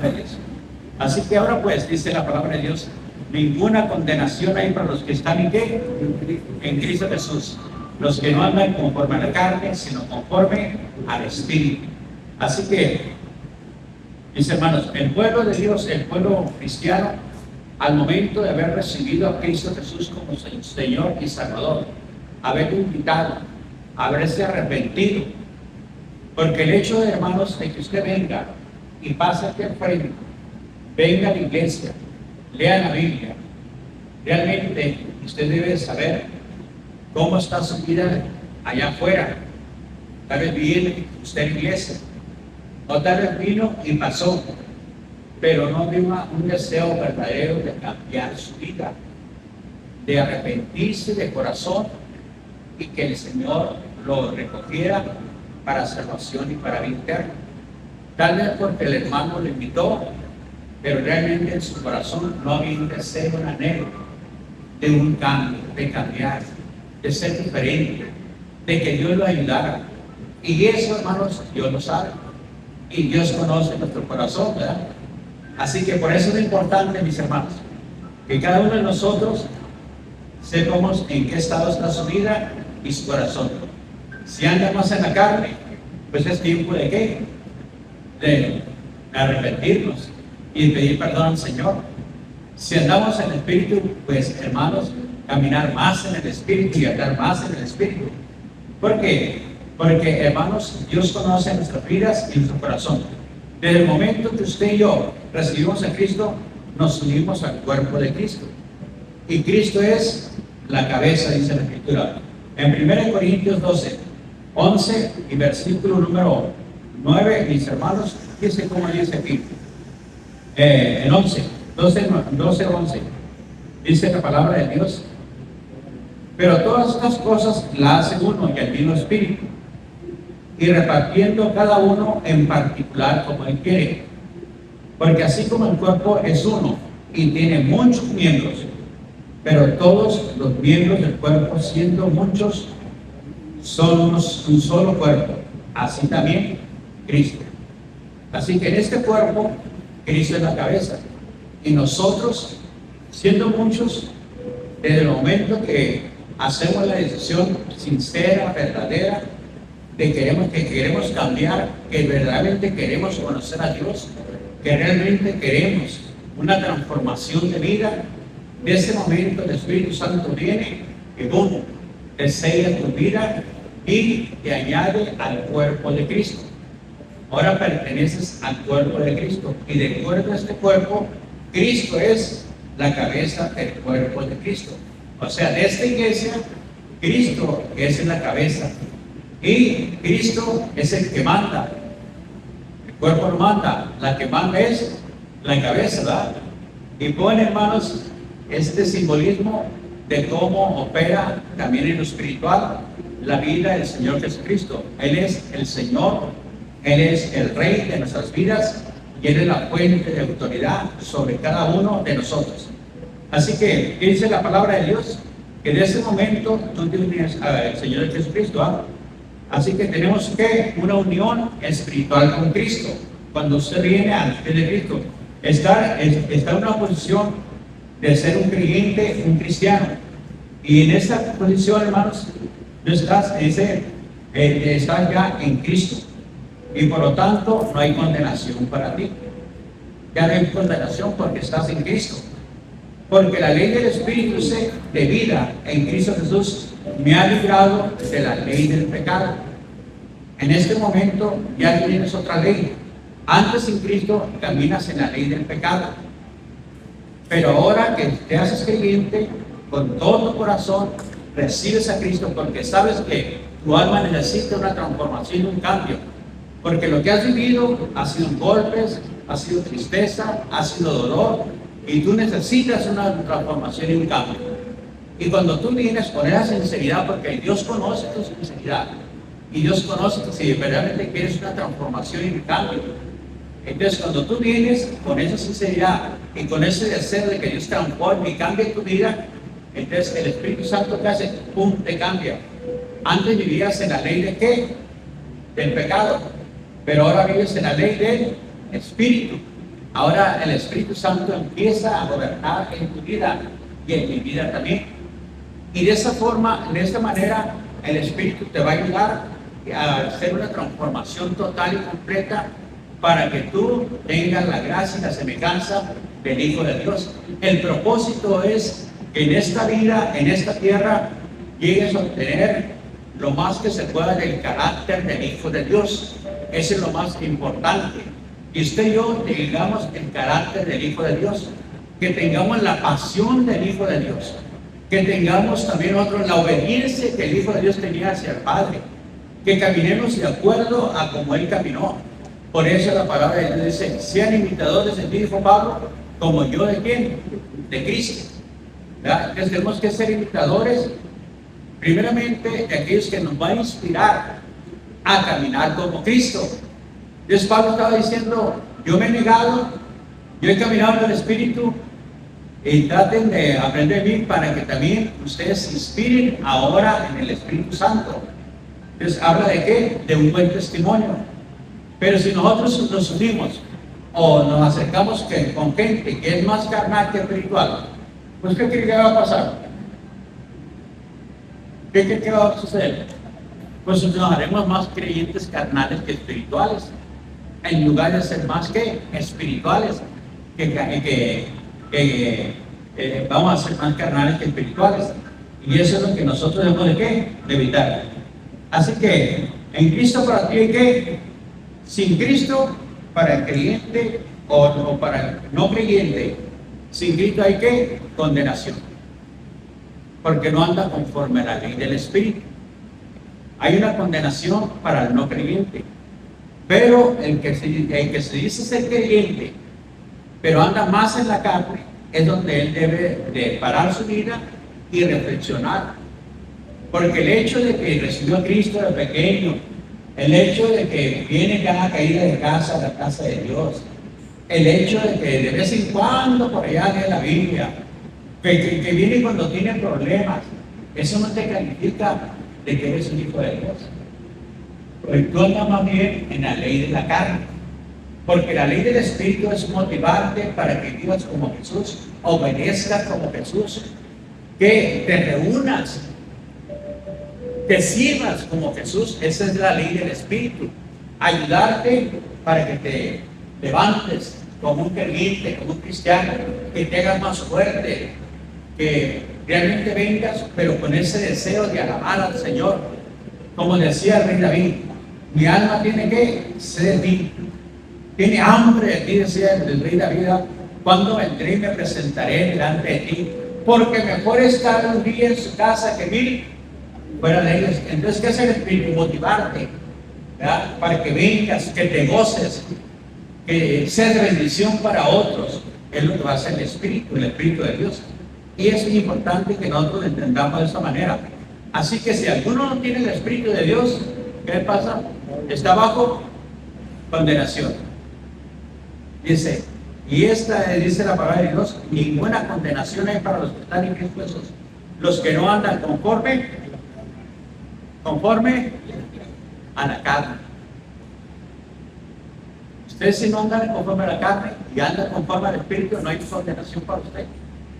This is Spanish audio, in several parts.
de Dios. Así que ahora pues, dice la palabra de Dios, ninguna condenación hay para los que están ¿en qué? En Cristo Jesús. Los que no andan conforme a la carne, sino conforme al Espíritu. Así que, mis hermanos, el pueblo de Dios, el pueblo cristiano, al momento de haber recibido a Cristo Jesús como Señor y Salvador, haberlo invitado, haberse arrepentido, porque el hecho, de, hermanos, de que usted venga y pase aquí al frente, venga a la iglesia, lea la Biblia, realmente usted debe saber cómo está su vida allá afuera. Tal vez viene usted a la iglesia, o tal vez vino y pasó, pero no vio un deseo verdadero de cambiar su vida, de arrepentirse de corazón y que el Señor lo recogiera para salvación y para vida eterna. Tal vez porque el hermano le invitó, pero realmente en su corazón no había un deseo, un anhelo de un cambio, de cambiar, de ser diferente, de que Dios lo ayudara. Y eso, hermanos, Dios lo sabe. Y Dios conoce nuestro corazón, ¿verdad? Así que por eso es importante, mis hermanos, que cada uno de nosotros sepamos en qué estado está su vida y su corazón. Si anda más en la carne, pues es tiempo de ¿qué? De arrepentirnos y pedir perdón al Señor. Si andamos en el Espíritu, pues, hermanos, caminar más en el Espíritu y andar más en el Espíritu. ¿Por qué? Porque, hermanos, Dios conoce nuestras vidas y nuestro corazón. Desde el momento que usted y yo recibimos a Cristo, nos unimos al cuerpo de Cristo. Y Cristo es la cabeza, dice la Escritura. En 1 Corintios 12, 11 y versículo número 9, mis hermanos, dice cómo dice aquí. En 11, 11, dice la palabra de Dios. Pero todas estas cosas las hace uno y el mismo Espíritu, y repartiendo cada uno en particular como él quiere. Porque así como el cuerpo es uno y tiene muchos miembros, pero todos los miembros del cuerpo, siendo muchos, son un solo cuerpo, así también Cristo. Así que en este cuerpo, Cristo es la cabeza. Y nosotros, siendo muchos, desde el momento que hacemos la decisión sincera, verdadera, de que queremos cambiar, que verdaderamente queremos conocer a Dios, que realmente queremos una transformación de vida, de ese momento el Espíritu Santo viene y boom, te sella tu vida y te añade al cuerpo de Cristo. Ahora perteneces al cuerpo de Cristo, y de acuerdo a este cuerpo, Cristo es la cabeza del cuerpo de Cristo. O sea, de esta iglesia, Cristo es la cabeza, y Cristo es el que manda. El cuerpo no manda, la que manda es la cabeza, ¿verdad? Y pone, hermanos, este simbolismo de cómo opera también en lo espiritual la vida del Señor Jesucristo. Él es el Señor, Él es el Rey de nuestras vidas, y Él es la fuente de autoridad sobre cada uno de nosotros. Así que, ¿qué dice la palabra de Dios? Que de ese momento tú tienes al Señor Jesucristo, ¿ah? Así que tenemos que una unión espiritual con Cristo. Cuando usted viene al pie de Cristo, está en una posición de ser un creyente, un cristiano. Y en esta posición, hermanos, tú estás ya en Cristo. Y por lo tanto, no hay condenación para ti. Ya no hay condenación porque estás en Cristo. Porque la ley del Espíritu de vida en Cristo Jesús me ha librado de la ley del pecado. En este momento ya tienes otra ley. Antes en Cristo caminas en la ley del pecado. Pero ahora que te haces creyente, con todo tu corazón recibes a Cristo, porque sabes que tu alma necesita una transformación, un cambio. Porque lo que has vivido ha sido golpes, ha sido tristeza, ha sido dolor, y tú necesitas una transformación y un cambio. Y cuando tú vienes con esa sinceridad, porque Dios conoce tu sinceridad, y Dios conoce si verdaderamente quieres una transformación y un cambio. Entonces, cuando tú vienes con esa sinceridad y con ese deseo de que Dios transforme y cambie tu vida, entonces el Espíritu Santo te hace, ¡pum!, te cambia. Antes vivías en la ley de ¿qué? Del pecado. Pero ahora vives en la ley del Espíritu. Ahora el Espíritu Santo empieza a gobernar en tu vida y en mi vida también. Y de esa forma, de esta manera, el Espíritu te va a ayudar a hacer una transformación total y completa para que tú tengas la gracia y la semejanza del Hijo de Dios. El propósito es que en esta vida, en esta tierra, llegues a obtener lo más que se pueda del carácter del Hijo de Dios. Eso es lo más importante. Que usted y yo tengamos el carácter del Hijo de Dios, que tengamos la pasión del Hijo de Dios, que tengamos también nosotros la obediencia que el Hijo de Dios tenía hacia el Padre, que caminemos de acuerdo a como Él caminó. Por eso la palabra de Dios dice: sean imitadores de mí, dijo Pablo, como yo de quién, de Cristo. ¿Verdad? Entonces tenemos que ser imitadores, primeramente, de aquellos que nos van a inspirar a caminar como Cristo. Entonces Pablo estaba diciendo: yo me he negado, yo he caminado en el Espíritu, y traten de aprender de mí para que también ustedes se inspiren ahora en el Espíritu Santo. Entonces habla de qué, de un buen testimonio. Pero si nosotros nos unimos o nos acercamos con gente que es más carnal que espiritual, pues ¿qué cree que va a pasar? ¿Qué va a suceder? Pues nos haremos más creyentes carnales que espirituales, en lugar de ser más que espirituales, vamos a ser más carnales que espirituales. Y eso es lo que nosotros debemos de ¿qué? De evitar. Así que en Cristo para ti hay que, sin Cristo para el creyente o para el no creyente, sin Cristo hay que condenación, porque no anda conforme a la ley del Espíritu. Hay una condenación para el no creyente, pero el que se dice ser creyente, pero anda más en la carne, es donde él debe de parar su vida y reflexionar. Porque el hecho de que recibió a Cristo de pequeño, el hecho de que viene cada caída de casa a la casa de Dios, el hecho de que de vez en cuando por allá lee la Biblia, que viene cuando tiene problemas, eso no te califica de que eres un hijo de Dios. Porque tú andas más bien en la ley de la carne. Porque la ley del Espíritu es motivarte para que vivas como Jesús, obedezcas como Jesús, que te reúnas, que sirvas como Jesús. Esa es la ley del Espíritu. Ayudarte para que te levantes como un creyente, como un cristiano, que te hagas más fuerte, que realmente vengas, pero con ese deseo de alabar al Señor. Como decía el rey David: mi alma tiene que sed de ti. Tiene hambre de ti, decía el rey David: cuando vendré y me presentaré delante de ti, porque mejor estar un día en su casa que 1000 fuera de ellos. Entonces, ¿qué es el Espíritu? Motivarte, ¿verdad? Para que vengas, que te goces, que seas de bendición para otros. Es lo que va a hacer el Espíritu de Dios. Y es importante que nosotros lo entendamos de esa manera. Así que si alguno no tiene el Espíritu de Dios, ¿qué pasa? Está bajo condenación. Dice, y esta dice la palabra de Dios: ninguna condenación hay para los que están en Cristo Jesús, los que no andan conforme a la carne. Usted, si no anda conforme a la carne y anda conforme al Espíritu, no hay condenación para usted.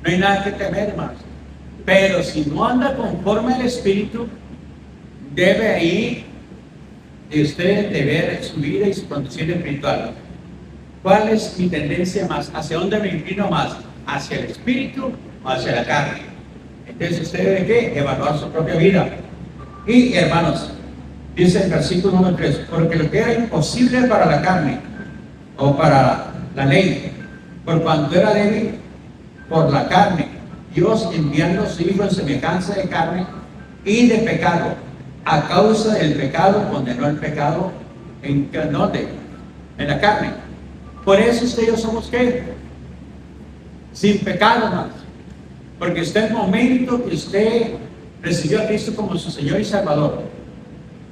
No hay nada que temer, hermanos. Pero si no anda conforme al Espíritu, debe ahí de usted de ver su vida y su condición espiritual. ¿Cuál es mi tendencia más? ¿Hacia dónde me inclino más? ¿Hacia el Espíritu o hacia la carne? Entonces usted debe ¿qué? Evaluar su propia vida. Y hermanos, dice el versículo número 3: porque lo que era imposible para la carne o para la ley, por cuanto era débil por la carne, Dios, enviando a su Hijo en semejanza de carne y de pecado, a causa del pecado condenó el pecado. ¿En dónde? En la carne. Por eso usted y yo somos ¿qué? Sin pecado, más. Porque usted, el momento que usted recibió a Cristo como su Señor y Salvador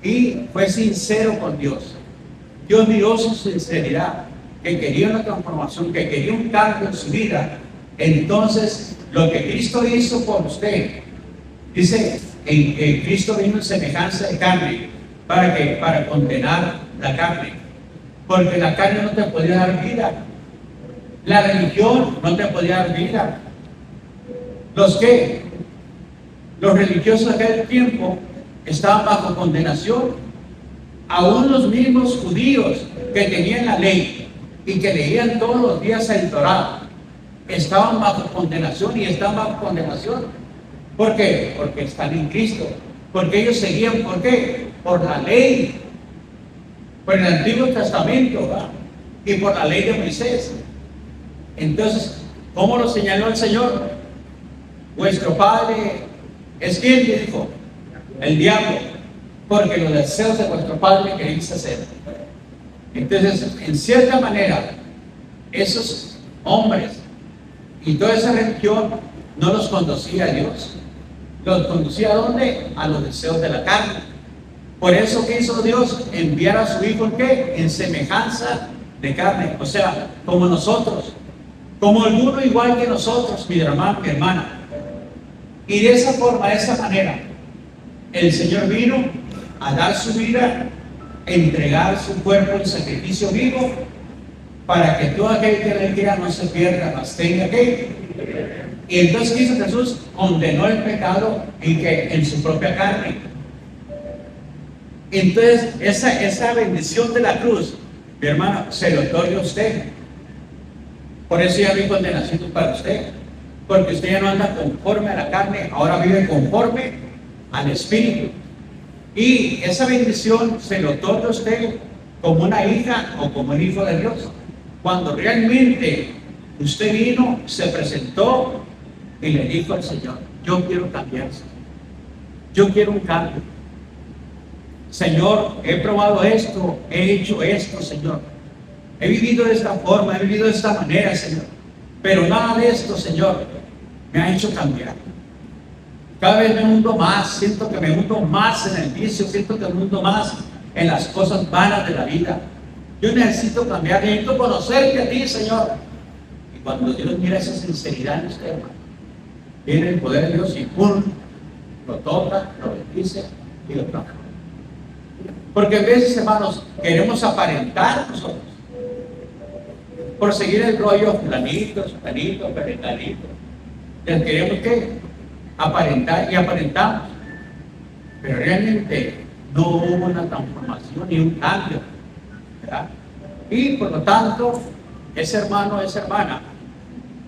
y fue sincero con Dios, Dios miró su sinceridad, que quería una transformación, que quería un cambio en su vida. Entonces, lo que Cristo hizo por usted, dice en Cristo vino en semejanza de carne. ¿Para qué? Para condenar la carne. Porque la carne no te podía dar vida. La religión no te podía dar vida. ¿Los qué? Los religiosos de aquel tiempo estaban bajo condenación. Aún los mismos judíos que tenían la ley y que leían todos los días el Torá estaban bajo condenación y están bajo condenación. ¿Por qué? Porque están en Cristo. Porque ellos seguían, ¿por qué? Por la ley, por el Antiguo Testamento, ¿verdad? Y por la ley de Moisés. Entonces, ¿cómo lo señaló el Señor? Vuestro padre es quien le dijo, el diablo, porque los deseos de vuestro padre queréis hacer. Entonces, en cierta manera, esos hombres y toda esa religión no los conducía a Dios. ¿Los conducía a dónde? A los deseos de la carne. Por eso que hizo Dios enviar a su Hijo, ¿qué? En semejanza de carne. O sea, como nosotros, como alguno igual que nosotros, mi hermano, mi hermana. Y de esa forma, de esa manera, el Señor vino a dar su vida, a entregar su cuerpo en sacrificio vivo, para que todo aquel que le quiera no se pierda, mas tenga que. Y entonces, ¿qué hizo Jesús? Condenó el pecado en su propia carne. Entonces, esa bendición de la cruz, mi hermano, se lo otorga a usted. Por eso ya no hay condenación para usted. Porque usted ya no anda conforme a la carne, ahora vive conforme al Espíritu. Y esa bendición se lo otorga a usted como una hija o como un hijo de Dios. Cuando realmente usted vino, se presentó y le dijo al Señor, yo quiero cambiar, yo quiero un cambio. Señor, he probado esto, he hecho esto, Señor. He vivido de esta forma, he vivido de esta manera, Señor. Pero nada de esto, Señor, me ha hecho cambiar. Cada vez me hundo más, siento que me hundo más en el vicio, siento que me hundo más en las cosas vanas de la vida. Yo necesito cambiar, necesito conocerte a ti, Señor. Y cuando Dios mira esa sinceridad en usted, hermano, viene el poder de Dios y ¡pum! Lo toca, lo bendice y lo toca. Porque a veces, hermanos, queremos aparentar nosotros por seguir el rollo fulanito, sutanito, perenganito. Les queremos que aparentar y aparentamos, pero realmente no hubo una transformación ni un cambio, ¿verdad? Y por lo tanto, ese hermano, esa hermana,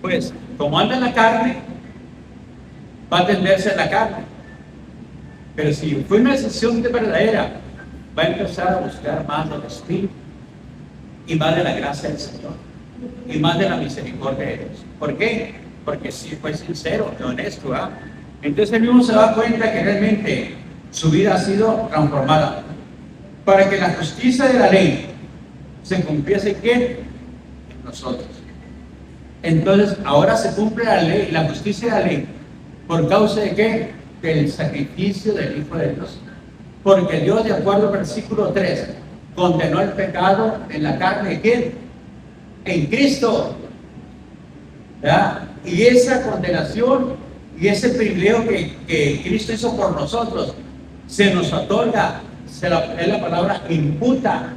pues como anda en la carne, va a tenderse a la carne. Pero si fue una decisión de verdadera, va a empezar a buscar más del Espíritu y más de la gracia del Señor y más de la misericordia de Dios. ¿Por qué? Porque sí fue sincero y honesto, ¿verdad? Entonces él mismo se da cuenta que realmente su vida ha sido transformada para que la justicia de la ley se cumpliese ¿quién? En nosotros. Entonces ahora se cumple la ley, la justicia de la ley. ¿Por causa de qué? Del sacrificio del Hijo de Dios. Porque Dios, de acuerdo al versículo 3, condenó el pecado en la carne de ¿quién? En Cristo. ¿Verdad? Y esa condenación y ese privilegio que Cristo hizo por nosotros se nos otorga, es la palabra imputa.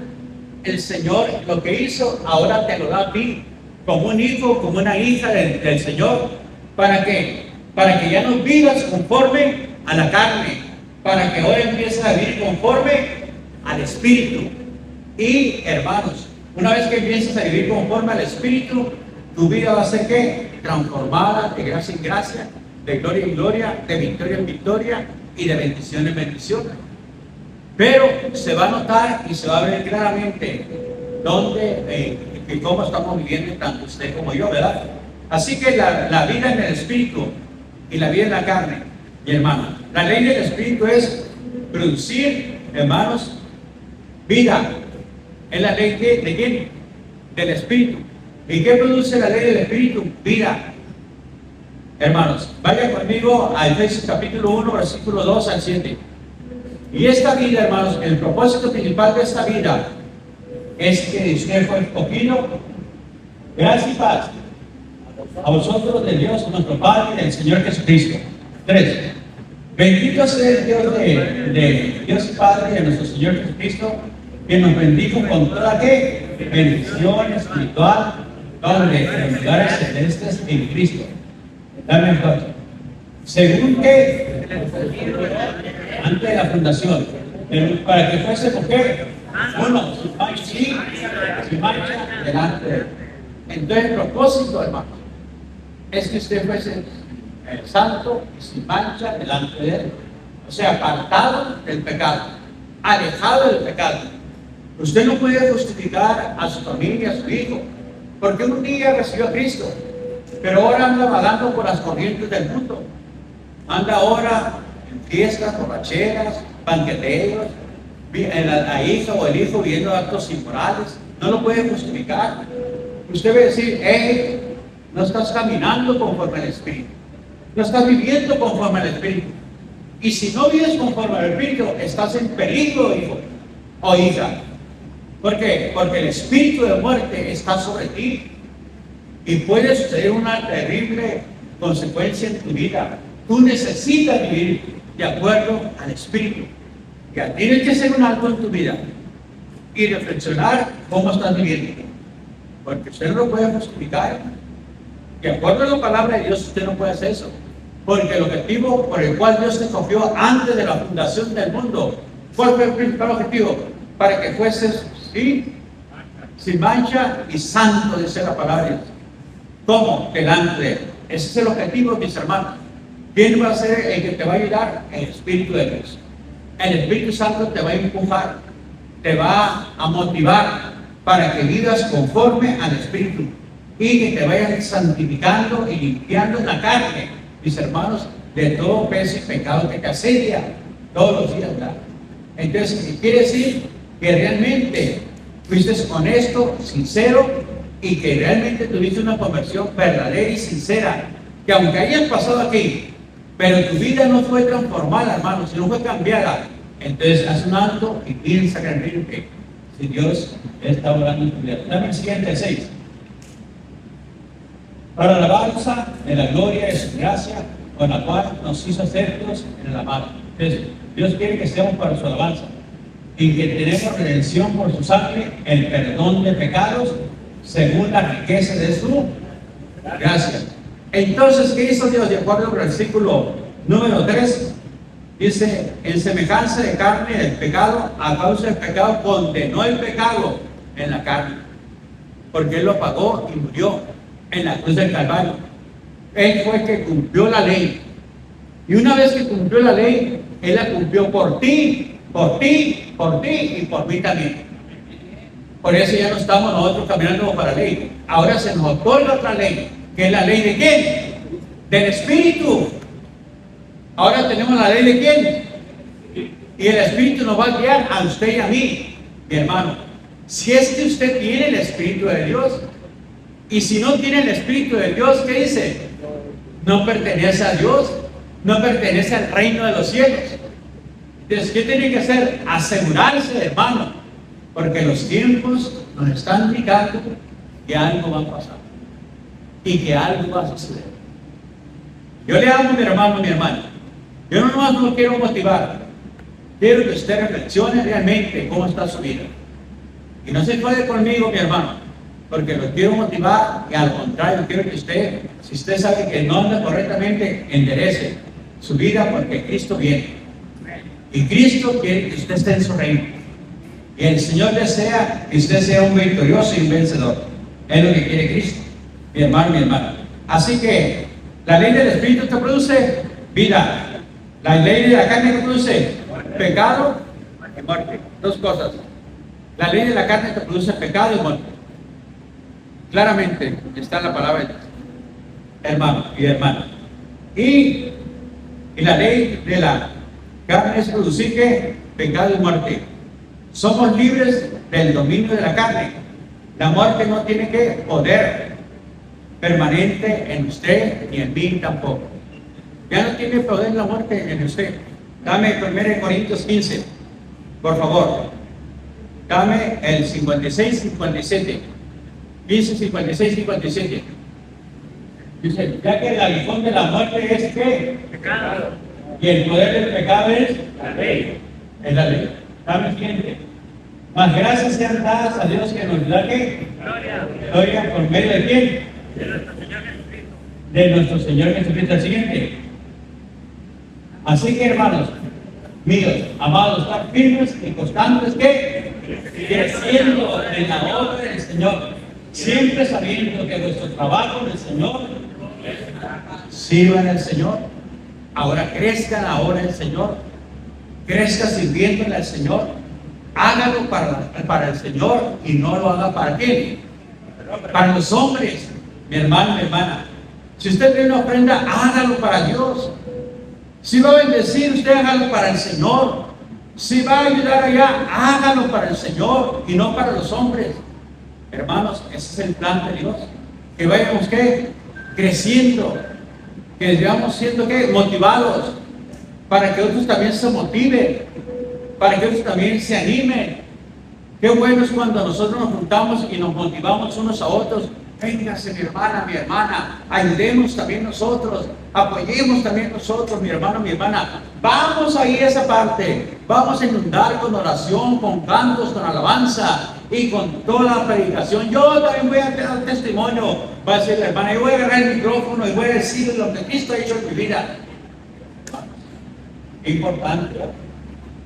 El Señor lo que hizo ahora te lo da a ti como un hijo, como una hija del Señor. ¿Para qué? Para que ya no vivas conforme a la carne, para que ahora empieces a vivir conforme al Espíritu. Y hermanos, una vez que empieces a vivir conforme al Espíritu, tu vida va a ser ¿qué? Transformada de gracia en gracia, de gloria en gloria, de victoria en victoria y de bendición en bendición. Pero se va a notar y se va a ver claramente dónde y cómo estamos viviendo tanto usted como yo, ¿verdad? Así que la vida en el Espíritu y la vida en la carne, mi hermano, la ley del Espíritu es producir, hermanos, vida. Es la ley de quién? Del Espíritu. ¿Y qué produce la ley del Espíritu? Vida. Hermanos, vayan conmigo a Efesios capítulo 1, versículo 2 al 7. Y esta vida, hermanos, el propósito principal de esta vida es que usted fue escogido. Gracias y paz a vosotros, de Dios, nuestro Padre y del Señor Jesucristo. 3. Bendito sea el Dios de Dios y Padre de nuestro Señor Jesucristo, que nos bendijo con toda ¿qué? Bendición espiritual ¿Dónde? En los lugares celestes en Cristo. Dame entonces. Según que antes de la fundación, para que fuese mujer, uno, sin mancha delante de él. Entonces el propósito, hermano, es que usted fuese santo y sin mancha delante de él. O sea, apartado del pecado, alejado del pecado. Usted no puede justificar a su familia, a su hijo, porque un día recibió a Cristo, pero ahora anda vagando por las corrientes del mundo. Anda ahora en fiestas, borracheras, banqueteos, la hija o el hijo viendo actos inmorales. No lo puede justificar. Usted va a decir, hey, no estás caminando conforme al Espíritu, no estás viviendo conforme al Espíritu. Y si no vives conforme al Espíritu, estás en peligro, hijo o hija. ¿Por qué? Porque el espíritu de muerte está sobre ti y puede suceder una terrible consecuencia en tu vida. Tú necesitas vivir de acuerdo al espíritu. Ya tienes que hacer un alto en tu vida y reflexionar cómo estás viviendo, porque usted no lo puede justificar. De acuerdo a la palabra de Dios, usted no puede hacer eso, porque el objetivo por el cual Dios te escogió antes de la fundación del mundo, ¿cuál fue el principal objetivo? Para que fueses sin mancha y santo, dice la palabra de Dios. ¿Cómo? Delante de él. Ese es el objetivo, mis hermanos. ¿Quién va a ser el que te va a ayudar? El Espíritu de Dios. El Espíritu Santo te va a empujar, te va a motivar para que vivas conforme al Espíritu y que te vayas santificando y limpiando la carne, mis hermanos, de todo peso y pecado que te asedia todos los días, ¿verdad? Entonces, quiere decir que realmente fuiste honesto, sincero y que realmente tuviste una conversión verdadera y sincera, que aunque hayas pasado aquí, pero tu vida no fue transformada, hermano, sino fue cambiada. Entonces, haz un alto y piensa realmente si Dios está orando en tu vida. Dame el siguiente 6. Para la alabanza de la gloria de su gracia, con la cual nos hizo aceptos en el amado. Entonces, Dios quiere que estemos para su alabanza y que tenemos redención por su sangre, el perdón de pecados, según la riqueza de su gracia. Entonces, ¿qué hizo Dios? De acuerdo al versículo número 3, dice, en semejanza de carne del pecado, a causa del pecado, condenó el pecado en la carne, porque Él lo pagó y murió en la cruz del Calvario. Él fue el que cumplió la ley. Y una vez que cumplió la ley, Él la cumplió por ti, por ti, por ti y por mí también. Por eso ya no estamos nosotros caminando para la ley. Ahora se nos otorga otra ley, que es la ley de ¿quién? Del Espíritu. Ahora tenemos la ley de ¿quién? Y el Espíritu nos va a guiar a usted y a mí, mi hermano. Si es que usted tiene el Espíritu de Dios, y si no tiene el Espíritu de Dios, ¿qué dice? No pertenece a Dios, no pertenece al reino de los cielos. Entonces, ¿qué tiene que hacer? Asegurarse, hermano, porque los tiempos nos están indicando que algo va a pasar y que algo va a suceder. Yo le amo, mi hermano, mi hermana. Yo no nomás lo quiero motivar, quiero que usted reflexione realmente cómo está su vida. Y no se puede conmigo, mi hermano, porque lo quiero motivar y al contrario, quiero que usted, si usted sabe que no anda correctamente, enderece su vida porque Cristo viene. Y Cristo quiere que usted esté en su reino. Y el Señor desea que usted sea un victorioso y un vencedor. Es lo que quiere Cristo, mi hermano, mi hermana. Así que la ley del Espíritu te produce vida. La ley de la carne te produce pecado y muerte. Dos cosas. La ley de la carne te produce pecado y muerte. Claramente está en la palabra de Dios, hermano y hermana. Y la ley de la carne es producir ¿qué? Pecado y muerte. Somos libres del dominio de la carne. La muerte no tiene que poder permanente en usted ni en mí tampoco. Ya no tiene poder la muerte en usted. Dame 1 Corintios 15, por favor. Dame el 56-57. 15, 56, 57. Dice, ya que el aguijón de la muerte es ¿qué? Mas gracias sean dadas a Dios que nos da que gloria por medio de quién? De nuestro Señor Jesucristo. El siguiente. Así que, hermanos míos, amados, están firmes y constantes que creciendo en la obra del Señor, siempre sabiendo que vuestro trabajo en el Señor sirva en el Señor. Ahora crezca la obra del Señor, crezca sirviéndole al Señor. Hágalo para el Señor y no lo haga para quién, para los hombres. Mi hermano, mi hermana, si usted tiene una ofrenda, hágalo para Dios. Si va a bendecir, usted hágalo para el Señor. Si va a ayudar allá, hágalo para el Señor y no para los hombres. Hermanos, ese es el plan de Dios. Que vayamos ¿qué? Creciendo, que vayamos siendo ¿qué? Motivados, para que otros también se motiven, para que otros también se animen. Qué bueno es cuando nosotros nos juntamos y nos motivamos unos a otros. Véngase mi hermana, ayudemos también nosotros, apoyemos también nosotros, mi hermano, mi hermana. Vamos ahí a esa parte, vamos a inundar con oración, con cantos, con alabanza y con toda la predicación. Yo también voy a dar testimonio, va a decir la hermana, yo voy a agarrar el micrófono y voy a decir lo que Cristo ha hecho en mi vida. Importante.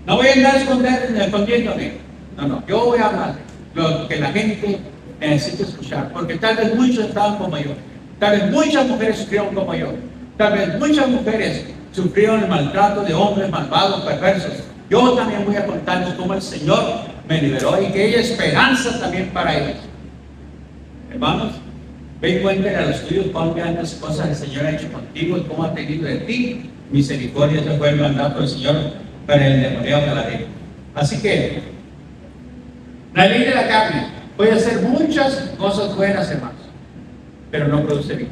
No voy a andar escondiéndome. No, yo voy a hablar lo que la gente necesita escuchar, porque tal vez muchos estaban como yo, tal vez muchas mujeres sufrieron como yo, tal vez muchas mujeres sufrieron el maltrato de hombres malvados, perversos. Yo también voy a contarles cómo el Señor me liberó y que hay esperanza también para ellos. Hermanos, ve y cuéntenle a los tuyos cuán grandes cosas el Señor ha hecho contigo y cómo ha tenido de ti misericordia. Este fue el mandato del Señor para el endemoniado de la ley. Así que la ley de la carne puede hacer muchas cosas buenas, hermanos, pero no produce vida.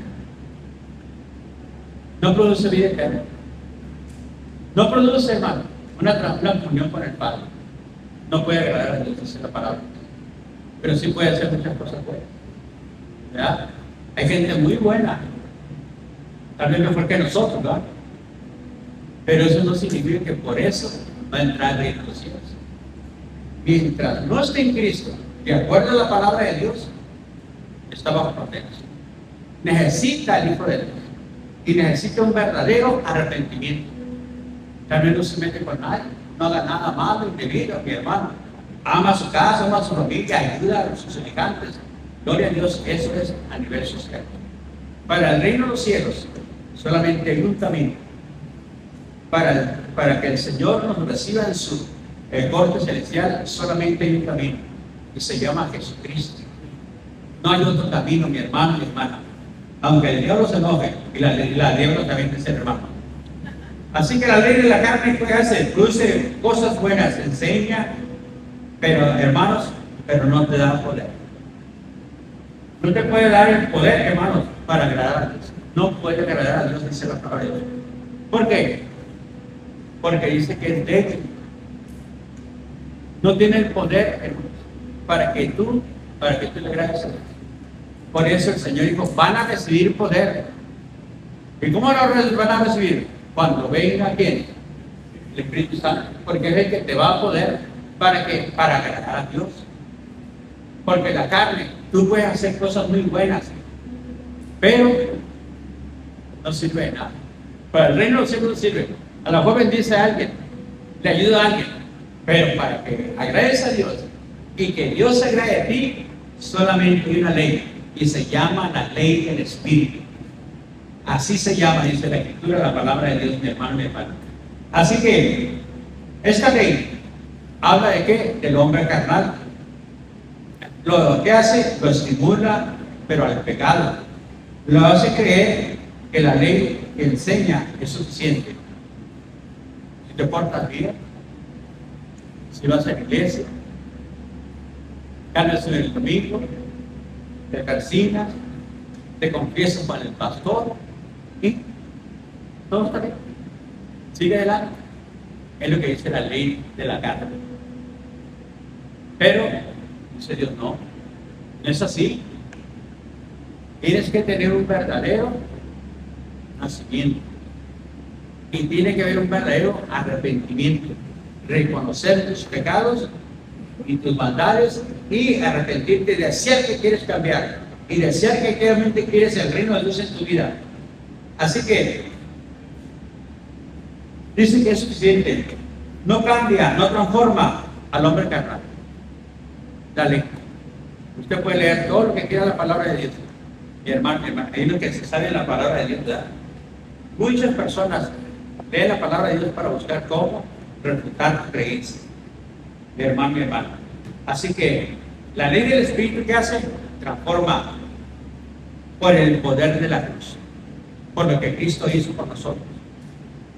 No produce vida eterna. No produce, hermano, una comunión con el Padre. No puede agradar a Dios, dice la palabra. Pero sí puede hacer muchas cosas buenas. ¿Verdad? Hay gente muy buena, tal vez mejor que nosotros, ¿verdad? Pero eso no significa que por eso va a entrar al reino de los cielos. Mientras no esté en Cristo, de acuerdo a la palabra de Dios, está bajo protección. Necesita el Hijo de Dios y necesita un verdadero arrepentimiento. También no se mete con nadie, no haga nada malo, indebido, mi hermano. Ama su casa, ama su familia, ayuda a sus semejantes. Gloria a Dios, eso es a nivel social. Para el reino de los cielos, solamente hay un camino. Para que el Señor nos reciba en su corte celestial, solamente hay un camino. Y se llama Jesucristo. No hay otro camino, mi hermano, mi hermana. Aunque el diablo se enoje, y la diablo también es el hermano. Así que la ley de la carne, ¿qué hace? Produce cosas buenas, enseña, pero hermanos, pero no te da poder. No te puede dar el poder, hermanos, para agradar a Dios. No puede agradar a Dios, dice la palabra de Dios. ¿Por qué? Porque dice que es débil. No tiene el poder, hermanos, para que tú le agrades a Dios. Por eso el Señor dijo, van a recibir poder. ¿Y cómo lo van a recibir? Cuando venga ¿quién? El Espíritu Santo. Porque es el que te va a poder para agradar a Dios. Porque la carne, tú puedes hacer cosas muy buenas, pero no sirve de nada. Para el reino de los cielos no sirve. A lo mejor bendice a alguien, le ayuda a alguien, pero para que agrades a Dios y que Dios se agrade a ti, solamente hay una ley y se llama la ley del Espíritu. Así se llama, dice la Escritura, la palabra de Dios, mi hermano, mi hermana. Así que esta ley habla de qué? Del hombre carnal. Lo que hace, lo estimula, pero al pecado. Lo hace creer que la ley que enseña es suficiente. Si te portas bien, si vas a la iglesia, ganas en el domingo, te persignas, te confiesas con el pastor y todo está bien. Sigue adelante. Es lo que dice la ley de la carne. Pero dice Dios, no es así. Tienes que tener un verdadero nacimiento y tiene que haber un verdadero arrepentimiento, reconocer tus pecados y tus maldades y arrepentirte y desear que quieres cambiar y desear que realmente quieres el reino de Dios en tu vida. Así que dice que es suficiente, no cambia, no transforma al hombre carnal. Dale, usted puede leer todo lo que quiera la palabra de Dios. Mi hermano, ahí lo que se sabe en la palabra de Dios, ¿verdad? Muchas personas leen la palabra de Dios para buscar cómo refutar creencias. Mi hermano. Así que la ley del Espíritu, que hace, transforma por el poder de la cruz, por lo que Cristo hizo por nosotros,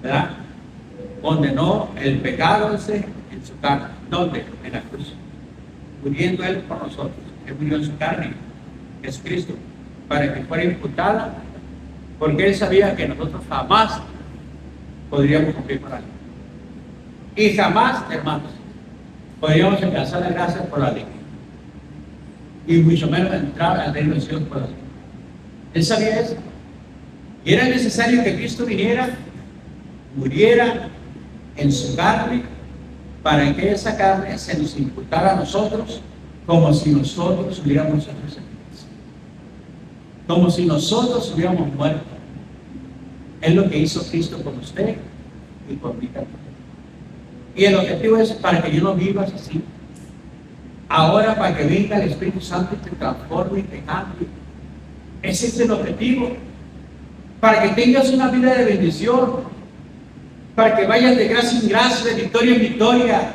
¿verdad? Condenó el pecado ese en su carne. ¿Dónde? En la cruz, muriendo Él por nosotros. Él murió en su carne, Jesucristo, para que fuera imputada, porque Él sabía que nosotros jamás podríamos cumplir con la ley. Y jamás, hermanos, podríamos alcanzar la gracia por la ley, y mucho menos entrar al reino de Dios por la ley. Él sabía eso, y era necesario que Cristo viniera, muriera en su carne, para que esa carne se nos imputara a nosotros, como si nosotros hubiéramos hecho ese sacrificio, como si nosotros hubiéramos muerto. Es lo que hizo Cristo con usted y con mí también. Y el objetivo es para que yo no vivas así. Ahora, para que venga el Espíritu Santo y te transforme y te cambie. Ese es el objetivo. Para que tengas una vida de bendición. Para que vayas de gracia en gracia, de victoria en victoria.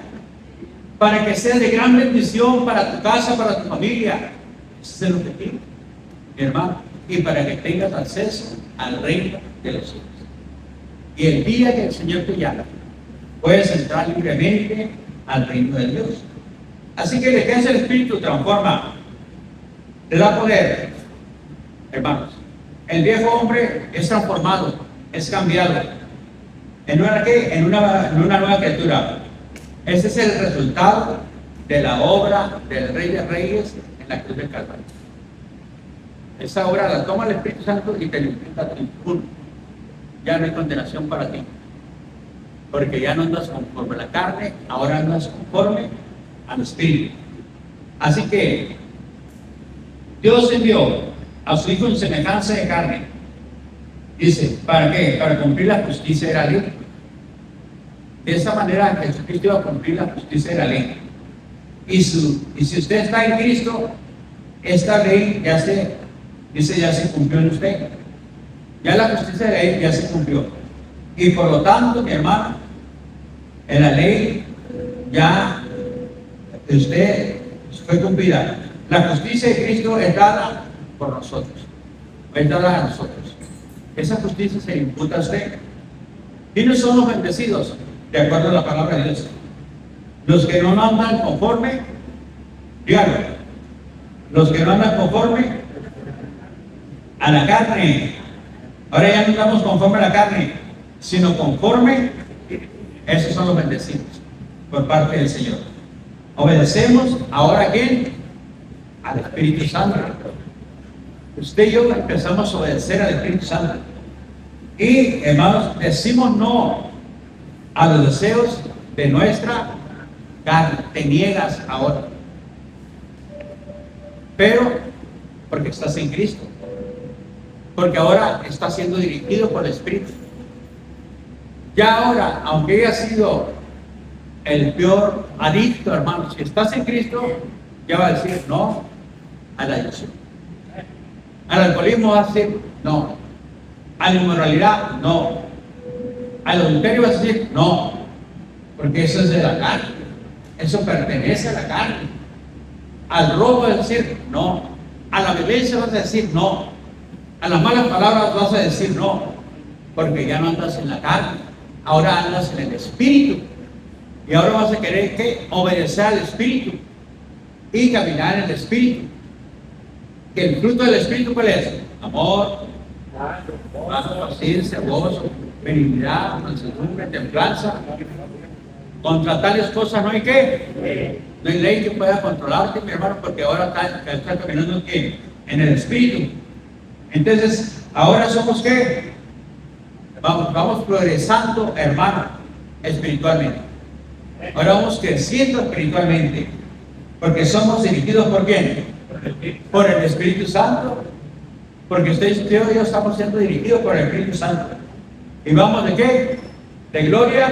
Para que seas de gran bendición para tu casa, para tu familia. Ese es el objetivo, mi hermano. Y para que tengas acceso al reino de los cielos. Y el día que el Señor te llama, puedes entrar libremente al reino de Dios. Así que el Espíritu transforma, te da poder, hermanos. El viejo hombre es transformado, es cambiado. ¿En una qué? En una nueva criatura. Ese es el resultado de la obra del Rey de Reyes en la cruz del Calvario. Esa obra la toma el Espíritu Santo y te limpia a ti. Ya no hay condenación para ti, porque ya no andas conforme a la carne, ahora andas conforme al Espíritu. Así que Dios envió a su Hijo en semejanza de carne. Dice, ¿para qué? Para cumplir la justicia de la ley. De esa manera Jesucristo iba a cumplir la justicia de la ley. Y si usted está en Cristo, esta ley ya se cumplió en usted. Ya la justicia de la ley ya se cumplió. Y por lo tanto, mi hermano, en la ley ya usted fue cumplida. La justicia de Cristo es dada por nosotros. Es dada a nosotros. Esa justicia se imputa a usted. ¿Quiénes son los bendecidos? De acuerdo a la palabra de Dios. Los que no andan conforme, dígalo. Los que no andan conforme a la carne. Ahora ya no estamos conforme a la carne, sino conforme. Esos son los bendecidos por parte del Señor. Obedecemos ahora a ¿quién? Al Espíritu Santo. Usted y yo empezamos a obedecer al Espíritu Santo. Y hermanos, decimos no a los deseos de nuestra carne. Te niegas ahora. Pero porque estás en Cristo. Porque ahora está siendo dirigido por el Espíritu. Ya ahora, aunque haya sido el peor adicto, hermano, si estás en Cristo, ya va a decir no a la adicción. Al alcoholismo va a decir no. A la inmoralidad, no. Al adulterio va a decir no. Porque eso es de la carne. Eso pertenece a la carne. Al robo va a decir no. A la violencia vas a decir no. A las malas palabras vas a decir no, porque ya no andas en la carne, ahora andas en el Espíritu. Y ahora vas a querer que obedecer al Espíritu y caminar en el Espíritu. Que el fruto del Espíritu, ¿cuál es? Amor, paciencia, gozo, benignidad, mansedumbre, templanza. Contra tales cosas no hay qué. No hay ley que pueda controlarte, mi hermano, porque ahora está caminando en el Espíritu. Entonces, ahora somos ¿qué? Vamos progresando, hermano, espiritualmente. Ahora vamos creciendo espiritualmente. Porque somos dirigidos ¿por quién? Por el Espíritu Santo. Porque ustedes y yo estamos siendo dirigidos por el Espíritu Santo. ¿Y vamos de qué? De gloria,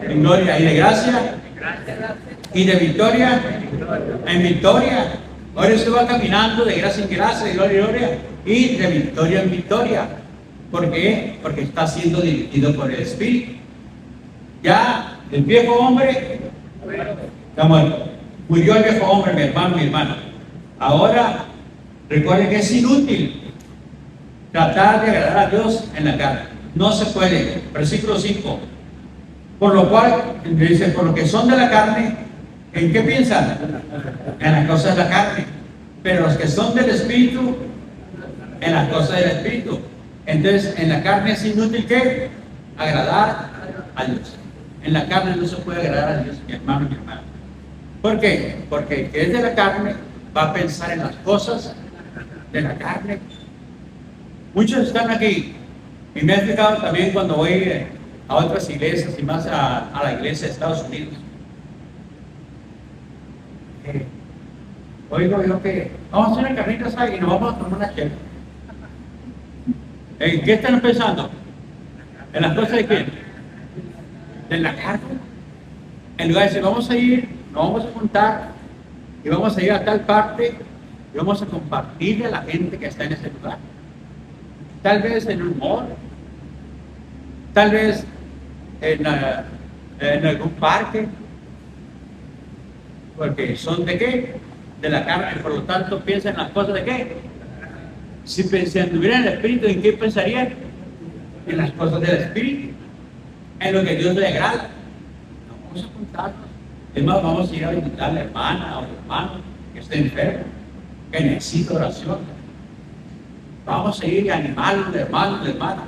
de gloria, y de gracia, y de victoria en victoria. Ahora usted va caminando de gracia en gracia, de gloria en gloria, y de victoria en victoria. ¿Por qué? Porque está siendo dirigido por el Espíritu. Ya el viejo hombre está muerto. Murió el viejo hombre, mi hermano, mi hermana. Ahora, recuerden que es inútil tratar de agradar a Dios en la carne. No se puede. Versículo 5. Por lo cual, dice, por lo que son de la carne, ¿en qué piensan? En las cosas de la carne. Pero los que son del Espíritu, en las cosas del Espíritu. Entonces, en la carne es inútil ¿qué? Agradar a Dios. En la carne no se puede agradar a Dios, mi hermano y mi hermana. ¿Por qué? Porque el que es de la carne va a pensar en las cosas de la carne. Muchos están aquí, y me he fijado también cuando voy a otras iglesias y más a la iglesia de Estados Unidos. Oigo yo que vamos a hacer una carnita asada y nos vamos a tomar una chela. ¿En qué están pensando? ¿En las cosas de quién? De la carne. En lugar de decir, vamos a ir, nos vamos a juntar y vamos a ir a tal parte y vamos a compartirle a la gente que está en ese lugar. Tal vez en un mall, tal vez en algún parque, porque son de qué? De la carne, por lo tanto piensan en las cosas de qué. Si anduvieran en el Espíritu, ¿en qué pensarían? En las cosas del Espíritu, en lo que Dios le agrada. Vamos a juntarnos. Es más, vamos a ir a visitar a la hermana o el hermano que esté enfermo, que necesita oración. Vamos a ir a animarlo, hermano, hermana.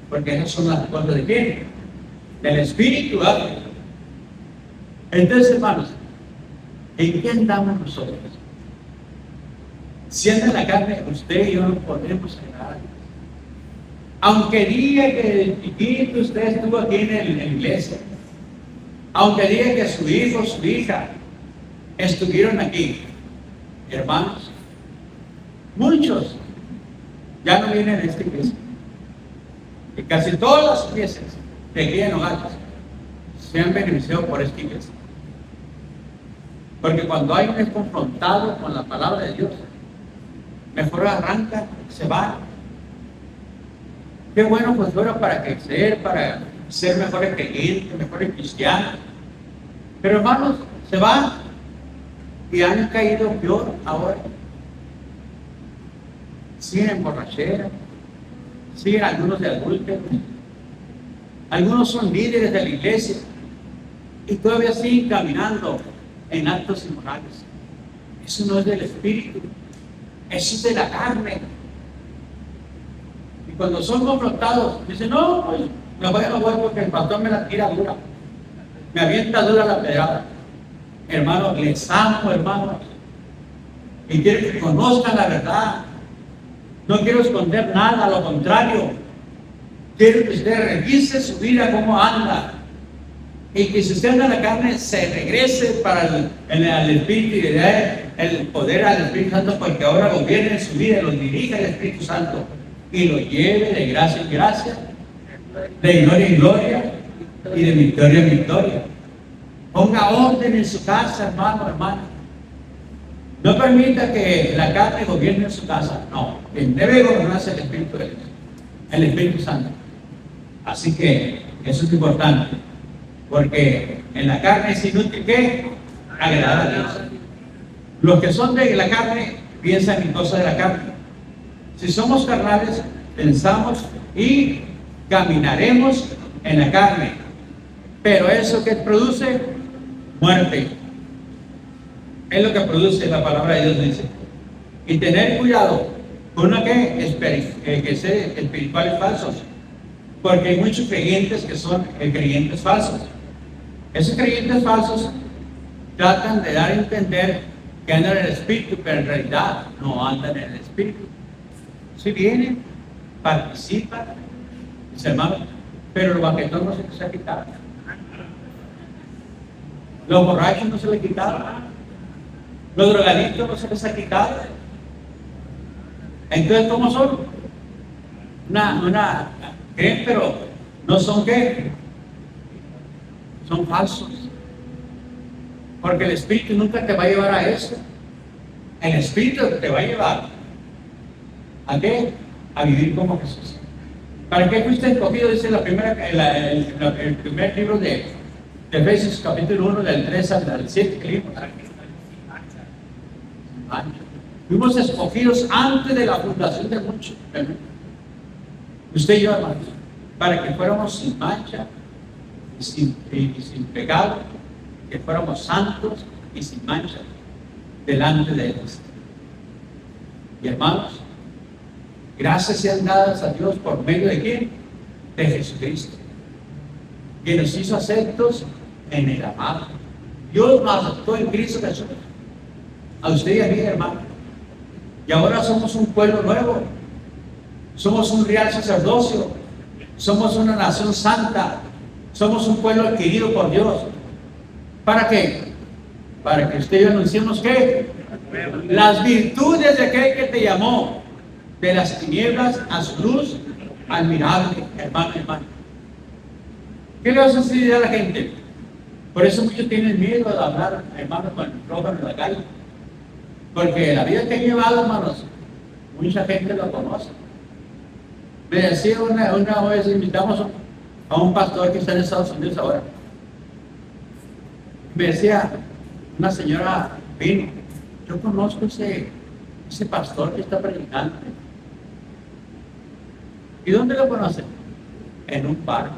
Porque esas son las cosas de quién? Del Espíritu. ¿Verdad? Entonces, hermanos, ¿en qué andamos nosotros? Si anda en la carne, usted y yo no podremos agradar a Dios. Aunque diga que el chiquito usted estuvo aquí en la iglesia, aunque diga que su hijo, su hija estuvieron aquí, hermanos, muchos ya no vienen a esta iglesia. Y casi todas las iglesias de aquí en Nogales se han beneficiado por esta iglesia. Porque cuando hay un confrontado con la palabra de Dios, mejor arranca, se va. Qué bueno pues fuera para crecer, para ser mejores creyentes, mejores cristianos. Pero hermanos, se van y han caído peor ahora. Siguen en borrachera, siguen algunos de adúlteros, algunos son líderes de la iglesia y todavía siguen caminando en actos inmorales. Eso no es del Espíritu, eso es de la carne. Y cuando son confrontados, dicen, no, pues me voy porque el pastor me la tira dura, me avienta dura la pedrada. Hermanos, les amo, hermanos, y quiero que conozcan la verdad. No quiero esconder nada, a lo contrario. Quiero que usted revise su vida, cómo anda. Y que si usted anda en la carne, se regrese para el Espíritu y le dé el poder al Espíritu Santo, porque ahora gobierne en su vida, lo dirija el Espíritu Santo y lo lleve de gracia en gracia, de gloria en gloria y de victoria en victoria. Ponga orden en su casa, hermano, hermana. No permita que la carne gobierne en su casa. No, quien debe gobernarse el Espíritu de Dios, el Espíritu Santo. Así que eso es importante, porque en la carne es inútil que agradar a Dios. Los que son de la carne piensan en cosas de la carne. Si somos carnales, pensamos y caminaremos en la carne. Pero eso que produce muerte. Es lo que produce la palabra de Dios, dice. Y tener cuidado con una que sea espirituales falsos. Porque hay muchos creyentes que son creyentes falsos. Esos creyentes falsos tratan de dar a entender que andan en el Espíritu, pero en realidad no andan en el Espíritu. Si vienen, participan, dice hermano, pero el baquetón no se les ha quitado. Los borrachos no se les quitaron. Los drogadictos no se les ha quitado. Entonces, ¿cómo son? ¿Qué? Pero no son qué. Son falsos. Porque el Espíritu nunca te va a llevar a eso. El Espíritu te va a llevar ¿a qué? A vivir como Jesús. ¿Para qué fuiste escogido? Dice el primer libro de Efesios, capítulo 1, del 3 al 7, que leímos. Fuimos escogidos antes de la fundación del mundo. Usted y yo, hermanos, para que fuéramos sin mancha y sin pecado, que fuéramos santos y sin mancha delante de Dios. Y hermanos, gracias sean dadas a Dios por medio de quién? De Jesucristo, que nos hizo aceptos en el amado. Dios nos aceptó en Cristo Jesús, a usted y a mí, hermano. Y ahora somos un pueblo nuevo, somos un real sacerdocio, somos una nación santa, somos un pueblo adquirido por Dios. ¿Para qué? Para que usted y yo anunciemos ¿qué? Las virtudes de aquel que te llamó de las tinieblas a su luz admirable, hermano. ¿Qué le vas a decir a la gente? Por eso muchos tienen miedo de hablar, hermanos, con el micrófono en la calle. Porque la vida que he llevado, hermanos, mucha gente lo conoce. Me decía una vez, invitamos a un pastor que está en Estados Unidos ahora. Me decía, una señora vino, yo conozco ese pastor que está predicando. ¿Y dónde lo conoce? En un bar.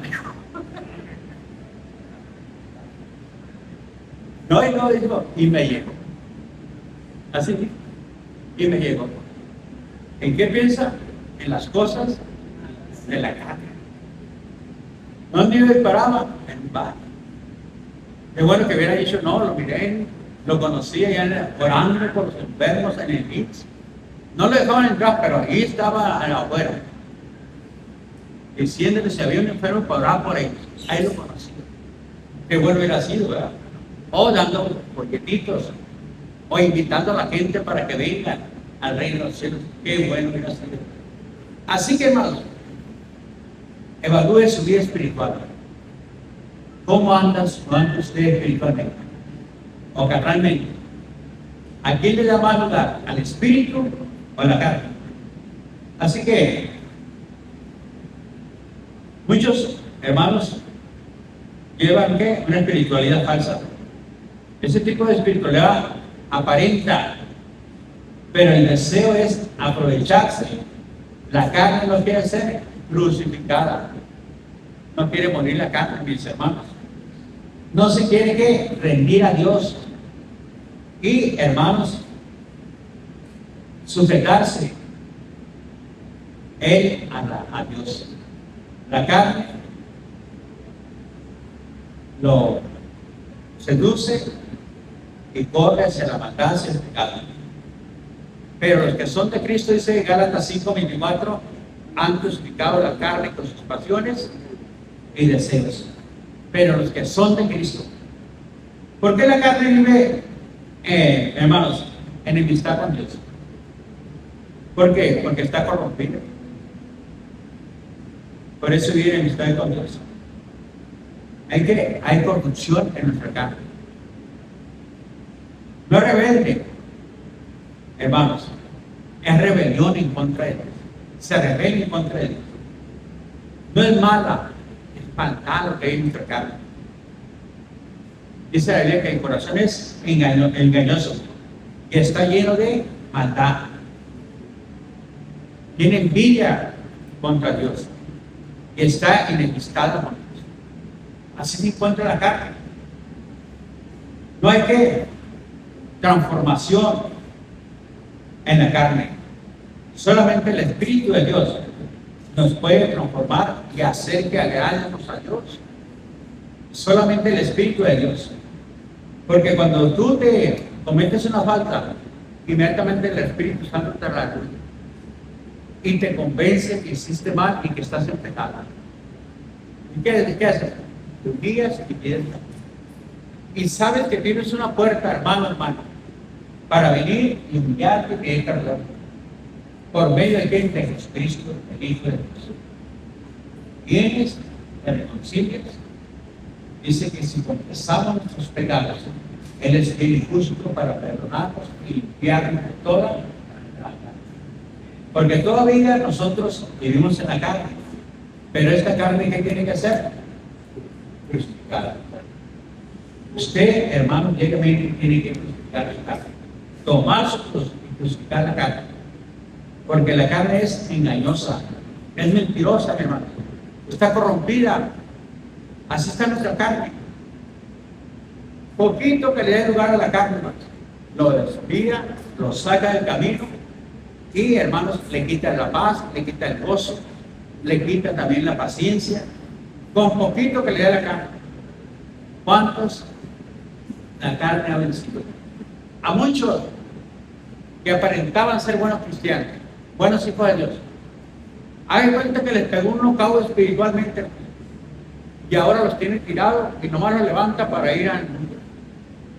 No, dijo, y me llegó. Así dijo, y me llegó. ¿En qué piensa? En las cosas de la carne. ¿Dónde me paraba? En un bar. Es bueno que hubiera dicho, no, lo miré, lo conocía ya orando por los enfermos en el IMSS. No lo dejaban entrar, pero ahí estaba afuera. Diciéndole si había un enfermo para orar por ellos. Ahí lo conocía. Qué bueno hubiera sido, ¿verdad? O dando folletitos, o invitando a la gente para que vengan al reino de los cielos. Qué bueno hubiera sido. Así que, hermanos, evalúe su vida espiritual. ¿Cómo anda usted espiritualmente o carnalmente? ¿A quién le da más lugar? ¿Al espíritu o a la carne? Así que muchos hermanos llevan ¿qué? Una espiritualidad falsa. Ese tipo de espiritualidad aparenta, pero el deseo es aprovecharse. La carne no quiere ser crucificada. No quiere morir la carne, mis hermanos. No se quiere que rendir a Dios. Y, hermanos, sujetarse él a Dios. La carne lo seduce y corre hacia la maldad y el pecado. Pero los que son de Cristo, dice Gálatas 5:24, han crucificado la carne con sus pasiones y deseos. Pero los que son de Cristo, ¿por qué la carne vive, hermanos, enemistad con Dios? ¿Por qué? Porque está corrompida. Por eso vive enemistad con Dios. Hay corrupción en nuestra carne. No es rebelde, hermanos, es rebelión en contra de Dios. Se rebela en contra de Dios. No es mala, es maldad lo que hay en nuestra carne. Dice la Biblia que el corazón es engañoso y está lleno de maldad. Tiene envidia contra Dios y está enemistada con Dios. Así se encuentra la carne. No hay que transformación en la carne. Solamente el Espíritu de Dios nos puede transformar y hacer que agrademos a Dios. Solamente el Espíritu de Dios. Porque cuando tú te cometes una falta, inmediatamente el Espíritu Santo te redarguye y te convence que hiciste mal y que estás en pecado. ¿Y qué haces? Te humillas y pides. Y sabes que tienes una puerta, hermano, para venir y humillarte y pedir perdón. ¿Por medio de quién? De Jesucristo, el Hijo de Dios. Vienes, te reconcilias. Dice que si confesamos nuestros pecados, Él es fiel y justo para perdonarnos y limpiarnos de toda maldad. Porque todavía nosotros vivimos en la carne, pero esta carne, ¿qué tiene que hacer? Crucificada. Usted, hermano, tiene que crucificar la carne, tomar su cruz y crucificar la carne, porque la carne es engañosa, es mentirosa, mi hermano, está corrompida. Así está nuestra carne. Poquito que le dé lugar a la carne, hermano, lo desvía, lo saca del camino y, hermanos, le quita la paz, le quita el gozo, le quita también la paciencia. Con poquito que le dé la carne. ¿Cuántos la carne ha vencido? A muchos que aparentaban ser buenos cristianos, buenos hijos de Dios. Hay cuenta que les pegó un knockout espiritualmente y ahora los tiene tirados y nomás los levanta para ir al mundo,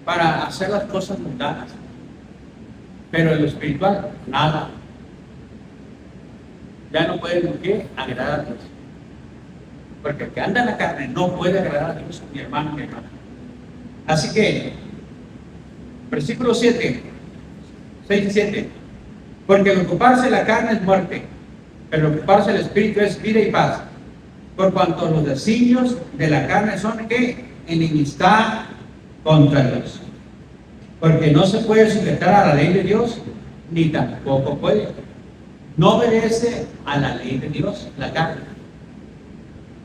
para hacer las cosas mundanas. Pero en lo espiritual, nada. Ya no pueden ¿qué? Agradar a Dios. Porque el que anda en la carne no puede agradar a Dios, mi hermano, mi hermana. Así que, versículo 7, 6 y 7. Porque el ocuparse de la carne es muerte, pero el ocuparse del espíritu es vida y paz. Por cuanto los designios de la carne son ¿qué? Enemistad contra Dios. Porque no se puede sujetar a la ley de Dios, ni tampoco puede. No obedece a la ley de Dios, la carne,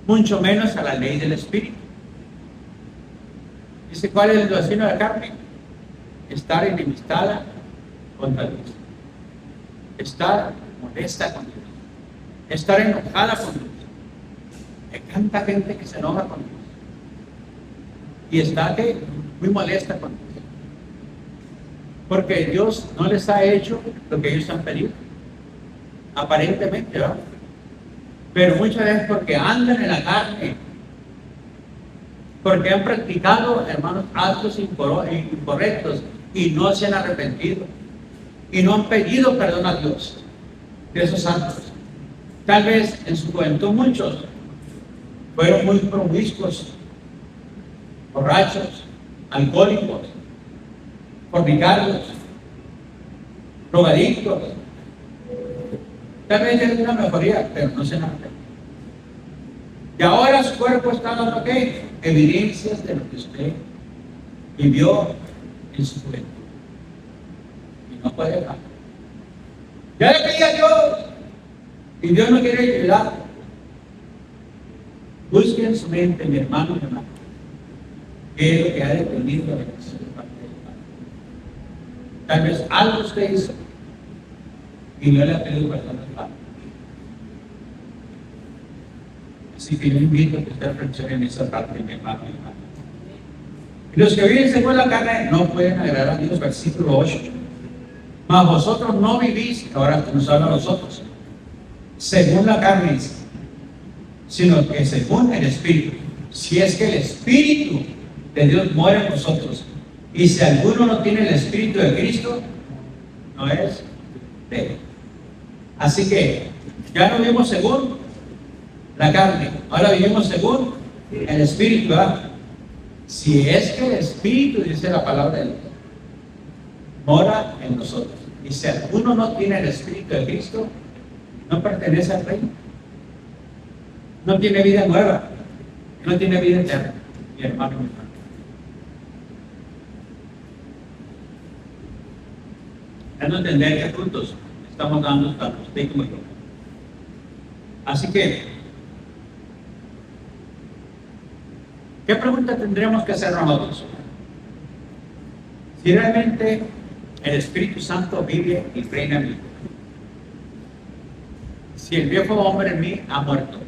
mucho menos a la ley del espíritu. Dice, ¿cuál es el destino de la carne? Estar enemistada contra Dios, estar molesta con Dios, estar enojada con Dios. Hay tanta gente que se enoja con Dios y está muy molesta con Dios, porque Dios no les ha hecho lo que ellos han pedido, aparentemente, ¿verdad? Pero muchas veces porque andan en la carne, porque han practicado, hermanos, actos incorrectos y no se han arrepentido y no han pedido perdón a Dios de esos actos. Tal vez en su juventud muchos fueron muy promiscuos, borrachos, alcohólicos, fornicarios, drogadictos. Tal vez tienen una mejoría, pero no se nada. Y ahora su cuerpo está dando ¿qué? Evidencias de lo que usted vivió en su juventud. Y no puede dejar. Ya le pedí a Dios y Dios no quiere ayudar. Busque en su mente, mi hermano, mi hermana, qué es lo que ha dependido de Jesús de parte del Padre. Tal vez algo usted hizo y no le ha pedido perdón al Padre. Así que yo invito a que usted reflexione en esa parte, mi hermano, mi hermana. Y los que viven según la carne no pueden agradar a Dios, versículo 8. Mas vosotros no vivís, ahora nos habla a nosotros, según la carne, sino que según el Espíritu. Si es que el Espíritu de Dios mora en vosotros, y si alguno no tiene el Espíritu de Cristo, no es de Él. Así que ya no vivimos según la carne, ahora vivimos según el Espíritu, ¿verdad? Si es que el Espíritu, dice la palabra de Dios, mora en nosotros, y si alguno no tiene el Espíritu de Cristo, no pertenece al reino, no tiene vida nueva, no tiene vida eterna, mi hermano, mi hermano. Dando a entender qué frutos estamos dando tanto usted como yo. Así que, ¿qué pregunta tendremos que hacer nosotros? Si realmente el Espíritu Santo vive y reina en mí. Si el viejo hombre en mí ha muerto.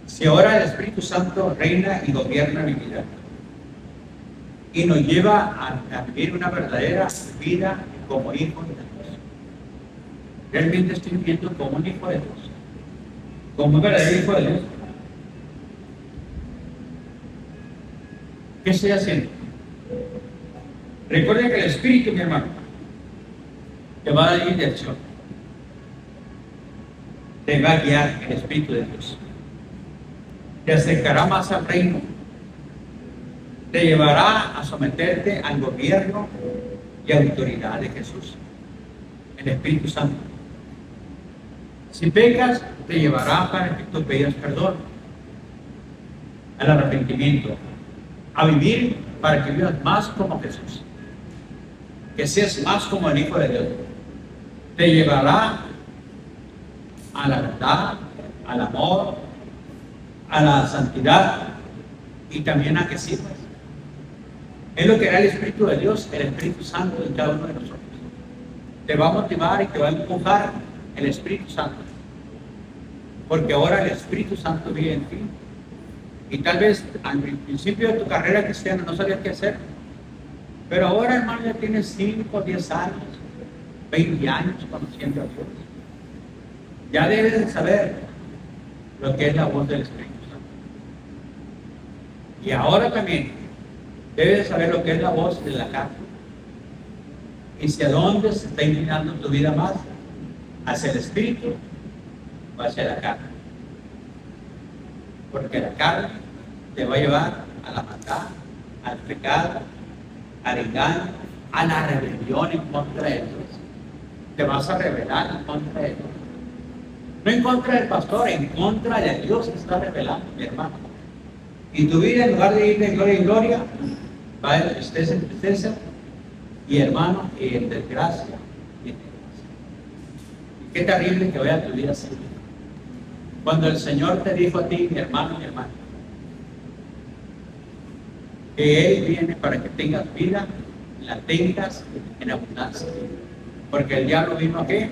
Si ahora el Espíritu Santo reina y gobierna mi vida y nos lleva a vivir una verdadera vida como hijos de Dios. Realmente estoy viviendo como un hijo de Dios, como un verdadero hijo de Dios. ¿Qué estoy haciendo? Recuerda que el Espíritu, mi hermano, te va a dar dirección. Te va a guiar el Espíritu de Dios. Te acercará más al reino. Te llevará a someterte al gobierno y autoridad de Jesús, el Espíritu Santo. Si pecas, te llevará para que tú pidas perdón, al arrepentimiento, a vivir para que vivas más como Jesús, que seas más como el Hijo de Dios. Te llevará a la verdad, al amor, a la santidad y también a que sirvas. Es lo que hará el Espíritu de Dios, el Espíritu Santo en cada uno de nosotros. Te va a motivar y te va a empujar el Espíritu Santo, porque ahora el Espíritu Santo vive en ti. Y tal vez al principio de tu carrera cristiana no sabías qué hacer, pero ahora, hermano, ya tienes 5, 10 años, 20 años conociendo a Dios. Ya debes de saber lo que es la voz del Espíritu Santo. Y ahora también debes de saber lo que es la voz de la carne. Y si a dónde se está inclinando tu vida más, hacia el Espíritu o hacia la carne. Porque la carne te va a llevar a la maldad, al pecado, al engaño, a la rebelión en contra de Dios. Te vas a rebelar en contra de Dios. No en contra del pastor, en contra de Dios se está rebelando, mi hermano. Y tu vida, en lugar de ir de gloria en gloria, va de tristeza en tristeza, y hermano, y en desgracia y en desgracia. Y qué terrible que vaya tu vida así. Cuando el Señor te dijo a ti, mi hermano, que Él viene para que tengas vida, la tengas en abundancia. Porque el diablo vino ¿a qué?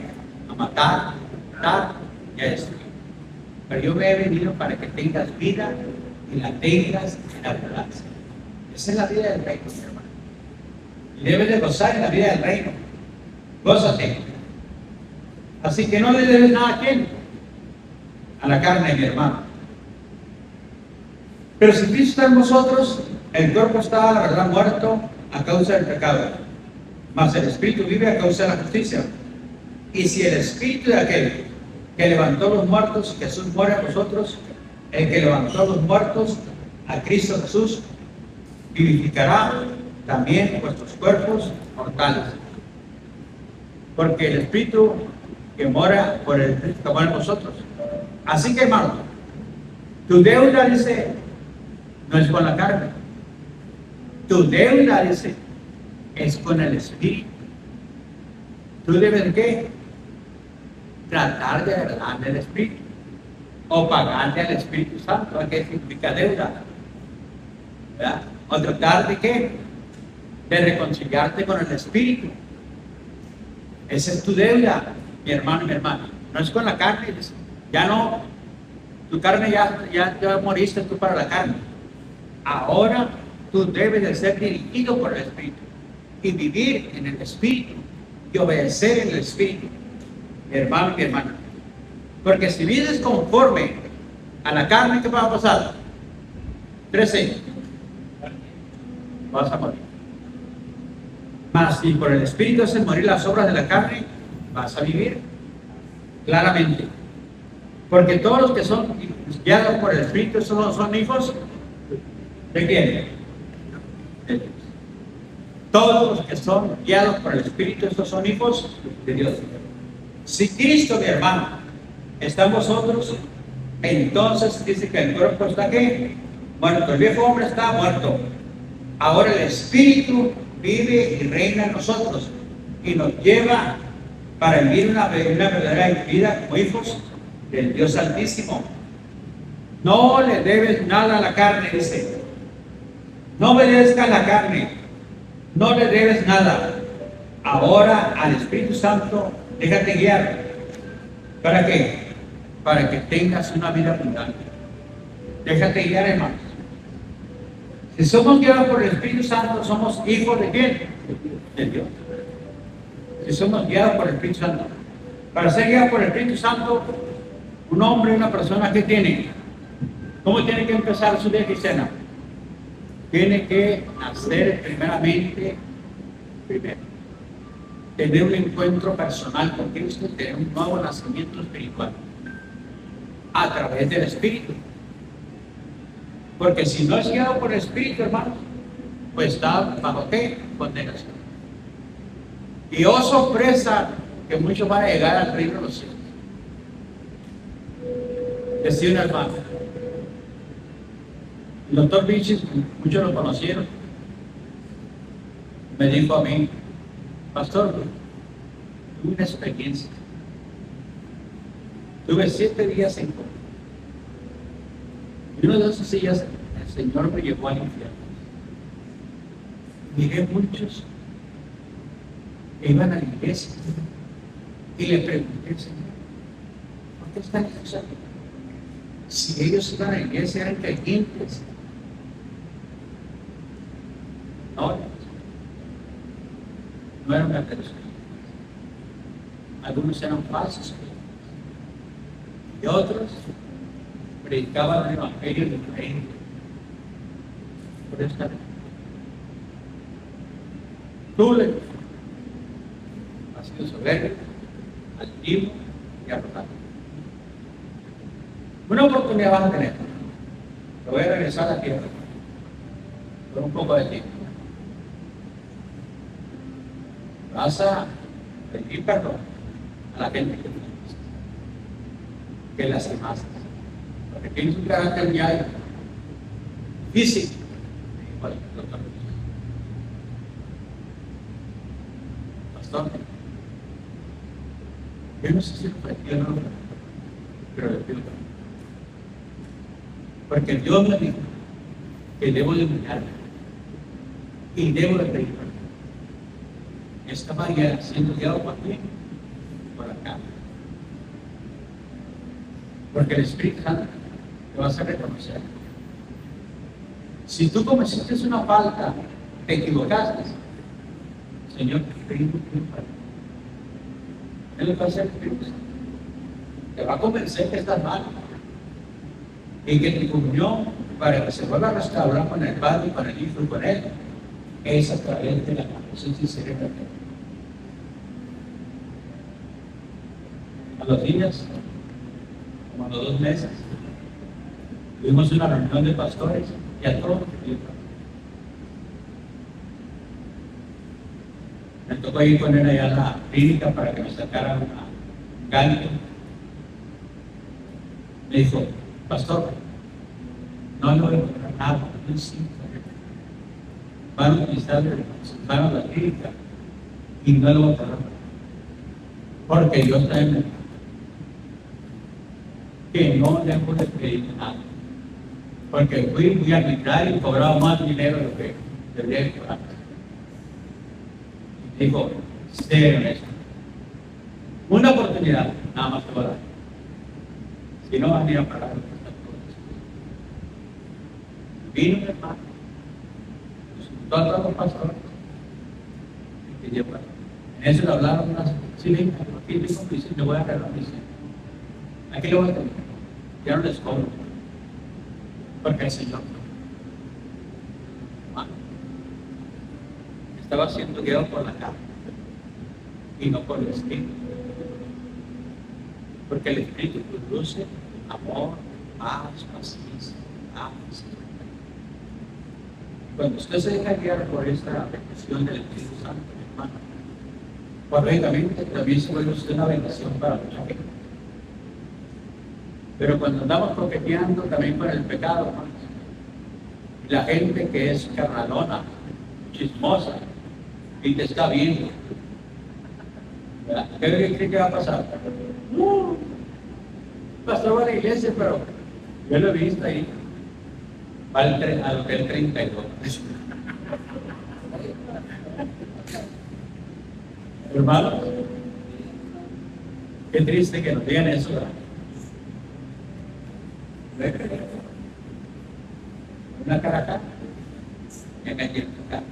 A matar, y a destruir. Pero yo me he venido para que tengas vida y la tengas en abundancia. Esa es la vida del reino, mi hermano. Y debes de gozar en la vida del reino. Gózate. Así que no le debes nada a quién. A la carne, mi hermano. Pero si Cristo está en vosotros, el cuerpo está, la verdad, muerto a causa del pecado, mas el Espíritu vive a causa de la justicia. Y si el Espíritu de aquel que levantó los muertos, Jesús muere a vosotros, el que levantó los muertos, a Cristo Jesús, vivificará también vuestros cuerpos mortales. Porque el Espíritu que mora por el Espíritu que mora en vosotros. Así que, hermano, tu deuda, dice, no es con la carne. Tu deuda, dice, es con el Espíritu. Tú debes, ¿qué? Tratar de agradarle al Espíritu. O pagarle al Espíritu Santo. ¿Qué significa deuda? ¿Verdad? O tratar de, ¿qué? De reconciliarte con el Espíritu. Esa es tu deuda, mi hermano y mi hermana. No es con la carne, dice. Ya no, tu carne ya moriste tú para la carne. Ahora tú debes de ser dirigido por el Espíritu y vivir en el Espíritu y obedecer en el Espíritu, mi hermano y mi hermana. Porque si vives conforme a la carne, ¿qué va a pasar? 13. Vas a morir. Mas si por el Espíritu haces morir las obras de la carne, vas a vivir claramente. Porque todos los que son guiados por el Espíritu, esos son hijos ¿de quién? De Dios. Todos los que son guiados por el Espíritu, esos son hijos de Dios. Si Cristo, mi hermano, está en vosotros, entonces dice que el cuerpo está ¿qué? Muerto. El viejo hombre está muerto. Ahora el Espíritu vive y reina en nosotros y nos lleva para vivir una verdadera vida como hijos del Dios Altísimo. No le debes nada a la carne, dice. No obedezca a la carne. No le debes nada. Ahora al Espíritu Santo déjate guiar. ¿Para qué? Para que tengas una vida abundante. Déjate guiar, hermanos. Si somos guiados por el Espíritu Santo, somos hijos de quién? De Dios. Si somos guiados por el Espíritu Santo. Para ser guiados por el Espíritu Santo, un hombre, una persona, ¿qué tiene? ¿Cómo tiene que empezar su vida cristiana? Tiene que nacer primeramente Primero, tener un encuentro personal con Cristo, tener un nuevo nacimiento espiritual a través del Espíritu. Porque si no es guiado por el Espíritu, hermano, pues está bajo qué condenación. Y oh sorpresa, que muchos van a llegar al reino de los cielos. Decía un hermano, el doctor Vichis, muchos lo conocieron, me dijo a mí, pastor, tuve una experiencia. Tuve 7 días en coma. Y uno de esos días el Señor me llevó al infierno. Miré muchos que iban a la iglesia y le pregunté al Señor, ¿por qué están aquí? Si ellos iban a la iglesia eran creyentes. No eran verdaderos. Algunos eran falsos y otros predicaban el evangelio diferente. Por esta vez. Tú le has sido soberbio, altivo y arrogante. Una oportunidad vas a tener. Te voy a regresar a la tierra por un poco de tiempo. Vas a pedir perdón a la gente que lastimaste, porque tienes un carácter ya físico. Pastor, yo no sé si fue o no, pero le pido perdón. Porque Dios me dijo que debo de humillarme y debo de pedir perdón. Estaba ya siendo guiado por ti, por acá. Porque el Espíritu Santo te va a hacer reconocer. Si tú cometiste una falta, te equivocaste, Señor, te pedimos perdón. Él lo va a hacer el Espíritu Santo. Te va a convencer que estás mal. Y que tu comunión, para que se vuelva a restaurar con el Padre, con el Hijo y con Él, es a través de la confesión sincera. A los días, como a los 2 meses, tuvimos una reunión de pastores y a todos me tocó ir con él allá a la clínica para que me sacaran un gancho. Me dijo, pastor, no le voy a encontrar nada, no es simple. Van a utilizar la clínica y no lo voy a pagar. Porque Dios también que no le pude pedir nada. Porque fui muy arbitrario y cobraba más dinero de lo que debería cobrar. Dijo, sé honesto. Una oportunidad, nada más te voy a dar. Si no, vas a ir a pagar. Vino mi hermano, todos los pastores, y yo, en eso le hablaron unas sillas, aquí dijo que le voy a arreglar mi silla. Aquí lo voy a tener, ya no les cobro, porque el Señor estaba siendo guiado por la carne y no por el Espíritu, porque el Espíritu produce amor, paz, paciencia, paz. Cuando usted se deja guiar por esta bendición del Espíritu Santo, hermano, correctamente también se vuelve usted una bendición para mucha gente. Pero cuando andamos coqueteando también con el pecado, hermanos, la gente que es carnalona, chismosa, y te está viendo, ¿qué cree que va a pasar? Pasó a la iglesia, pero yo lo he visto ahí. Va al hotel 32. Hermanos, qué triste que nos digan eso, ¿verdad? Una cara acá y acá y acá.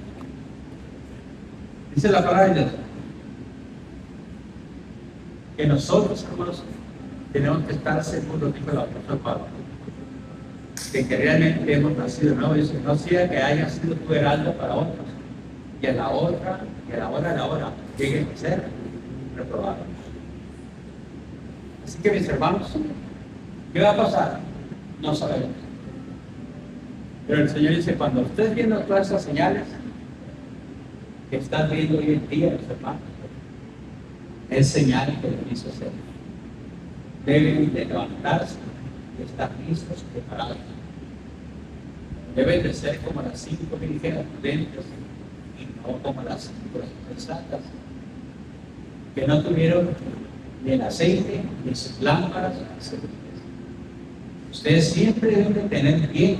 Dice la palabra de Dios que nosotros, hermanos, tenemos que estar seguros, dijo el apóstol Pablo, que realmente hemos nacido de nuevo. Dice, no sea que haya sido tu heraldo para otros, y a la otra, y a la hora de la hora, lleguen a ser reprobados. Así que mis hermanos, ¿qué va a pasar? No sabemos. Pero el Señor dice, cuando estés viendo todas esas señales que estás viendo hoy en día, mis hermanos, es señal que le quiso hacer. Deben de levantarse, de estar listos, preparados. Deben de ser como las 5 vírgenes prudentes y no como las 5 insensatas, que no tuvieron ni el aceite, ni sus lámparas, ni sus luces. Ustedes siempre deben de tener bien,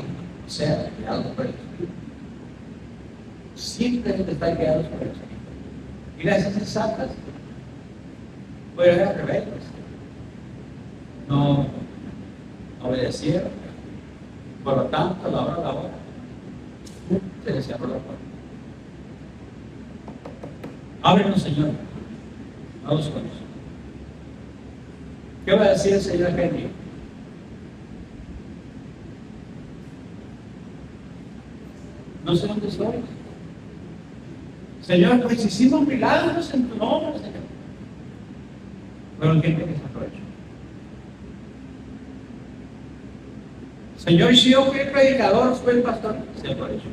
o sea, guiados por el Espíritu. Siempre deben de estar guiados por el Espíritu. Y las insensatas, pues eran rebeldes. No obedecieron. Por lo tanto, a la hora, se les cerró la puerta. Ábrenos, Señor. Vamos con eso. ¿Qué va a decir el Señor Henry? No sé dónde estoy. Señor, pues hicimos milagros en tu nombre, Señor. Pero gente que se aprovechó. Señor, si yo fui el predicador, fue el pastor, se aprovechó.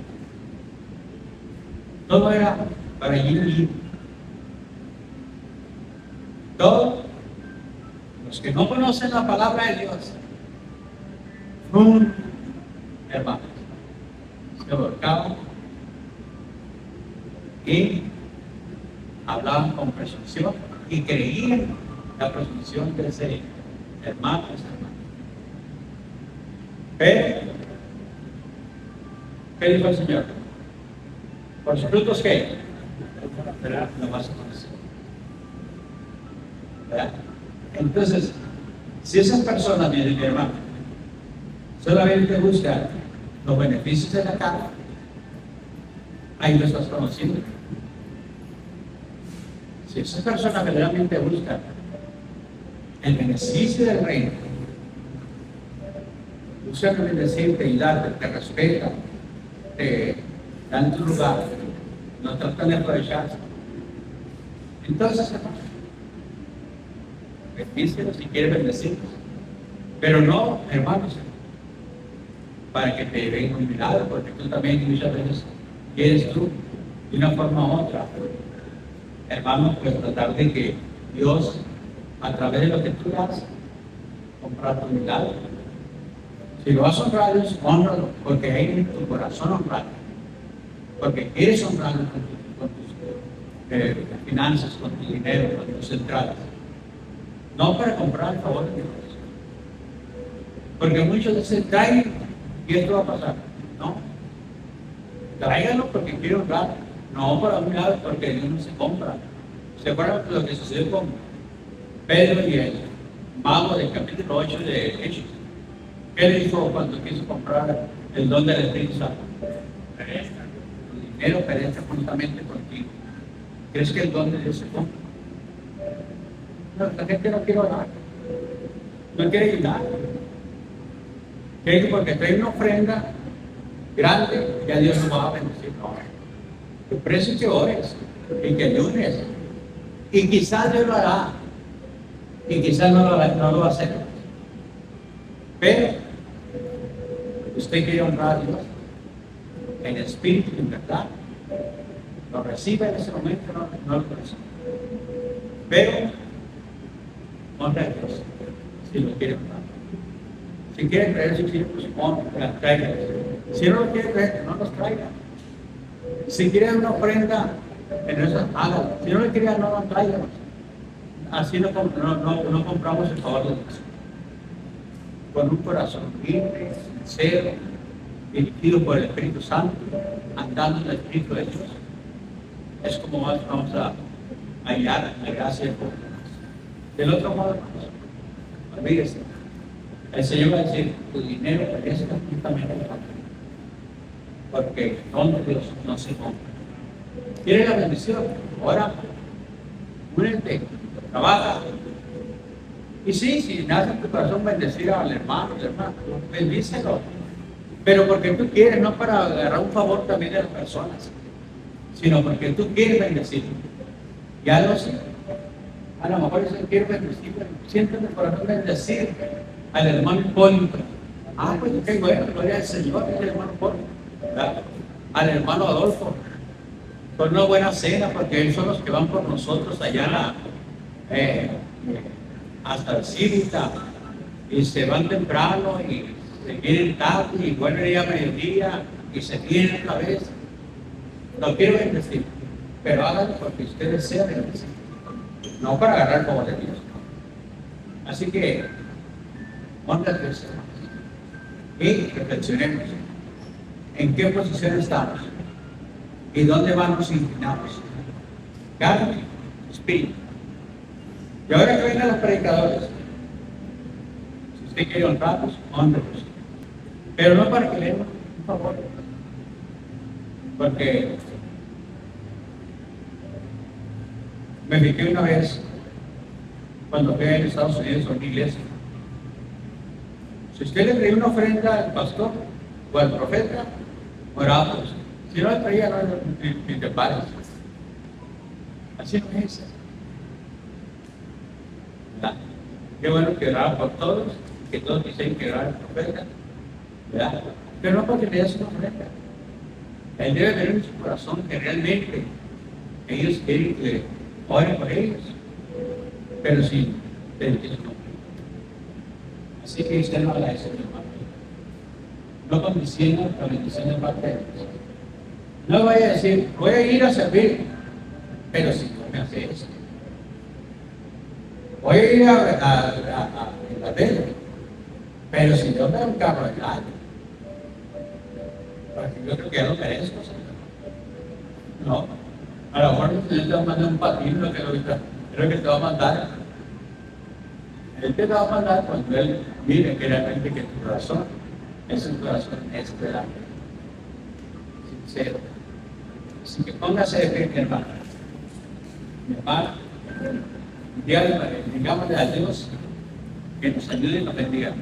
Todo era para allí. Todos los que no conocen la palabra de Dios, hermanos, se volcaban y hablaban con presunción y creían la presunción de ser hermanos. Pero, ¿qué dijo el Señor? ¿Por sus frutos qué? No vas a conocer. ¿Verdad? Entonces, si esas personas, mi hermano, solamente buscan los beneficios de la carne, ahí lo estás conociendo. Si esas personas verdaderamente buscan el beneficio del reino, buscan el bendecirte y darte, te respetan, te dan tu lugar, no tratan de aprovecharse. Entonces, hermano, bendícelos si quieres bendecirlos, pero no, hermanos, para que te venga un milagro, porque tú también muchas veces quieres tú, de una forma u otra, hermanos, pues tratar de que Dios, a través de lo que tú das, comprar tu milagro. Si lo vas a honrar a Dios, honralo, porque hay en tu corazón honrarlo, porque quieres honrarlo con tus finanzas, con tu dinero, con tus entradas. No para comprar el favor de Dios. Porque muchos dicen, traigan y esto va a pasar. No. Tráiganlo porque quiero honrar. No para un lado, porque Dios no se compra. ¿Se acuerdan de lo que sucedió con Pedro y el mago del capítulo 8 de Hechos? ¿Qué le dijo cuando quiso comprar el don del Espíritu Santo? Tu dinero perece juntamente contigo. ¿Crees que el don de Dios se compra? No, la gente no quiere orar, no quiere ayudar. Cree que porque trae una ofrenda grande, ya Dios nos va a bendecir. No, el precio es que ores y que ayunes. Y quizás Dios lo hará, y quizás no lo va a hacer. Pero usted quiere honrar a Dios en espíritu y en verdad, lo recibe en ese momento, no lo recibe. Pero honra a Dios si lo quiere honrar. Si quiere traer sus hijos, honra, traiga. Si no lo quiere traer, no los traiga. Si quiere una ofrenda, en eso hágalo. Si no le quiere, no lo traiga. Así no compramos el favor de Dios. Con un corazón libre, sincero, dirigido por el Espíritu Santo, andando en el Espíritu de Dios, es como vamos a hallar la gracia del pueblo. Del otro modo, hermanos, olvídese. El Señor va a decir, tu dinero perece justamente porque el don de Dios no se compra. ¿Quieres la bendición? Ora, únete, trabaja. Y sí, si nace en tu corazón bendecir al hermano, bendícelo. Pero porque tú quieres, no para agarrar un favor también de las personas. sino porque tú quieres bendecir. Ya lo sé. A lo mejor yo quiero bendecir, siéntate por no bendecir al hermano Hipólito. Ah, pues qué bueno, gloria al Señor, el hermano Hipólito. ¿Verdad? Al hermano Adolfo, con una buena cena, porque ellos son los que van por nosotros allá hasta el Cívica, y se van temprano y se vienen tarde y vuelven ya a mediodía y se vienen otra vez. No quiero bendecir, pero háganlo porque ustedes sean bendecidos, no para agarrar el favor de Dios. Así que, honrate y reflexionemos en qué posición estamos y dónde vamos inclinados. Carne, espíritu. Y ahora que vengan los predicadores, si usted quiere honrarlos, honrelos. Pero no para que le den un favor. Porque me fijé una vez cuando fui en Estados Unidos a una iglesia. Si usted le traía una ofrenda al pastor o al profeta, oramos. Si no le traía, no ni te pares. Así no es. ¿Verdad? Qué bueno que oraba por todos, que todos dicen que oraba al profeta, ¿verdad? Pero no porque le des una ofrenda. Él debe tener en su corazón que realmente ellos quieren que oren por ellos, pero sin bendición. Así que usted no haga eso, mi hermano. No condiciona la bendición de parte de Dios. No vaya a decir, voy a ir a servir, pero si no me hace eso. Voy a ir a la tele, pero si yo me da un carro del año, porque yo creo que ya lo merezco, Señor. No, a lo mejor el Señor te va a mandar un patín, creo que te va a mandar. Él te va a mandar cuando Él mire que realmente que tu corazón es un corazón esperable, sincero. Así que póngase de pie, mi hermano. Mi hermano, digámosle a Dios que nos ayude y nos bendiga.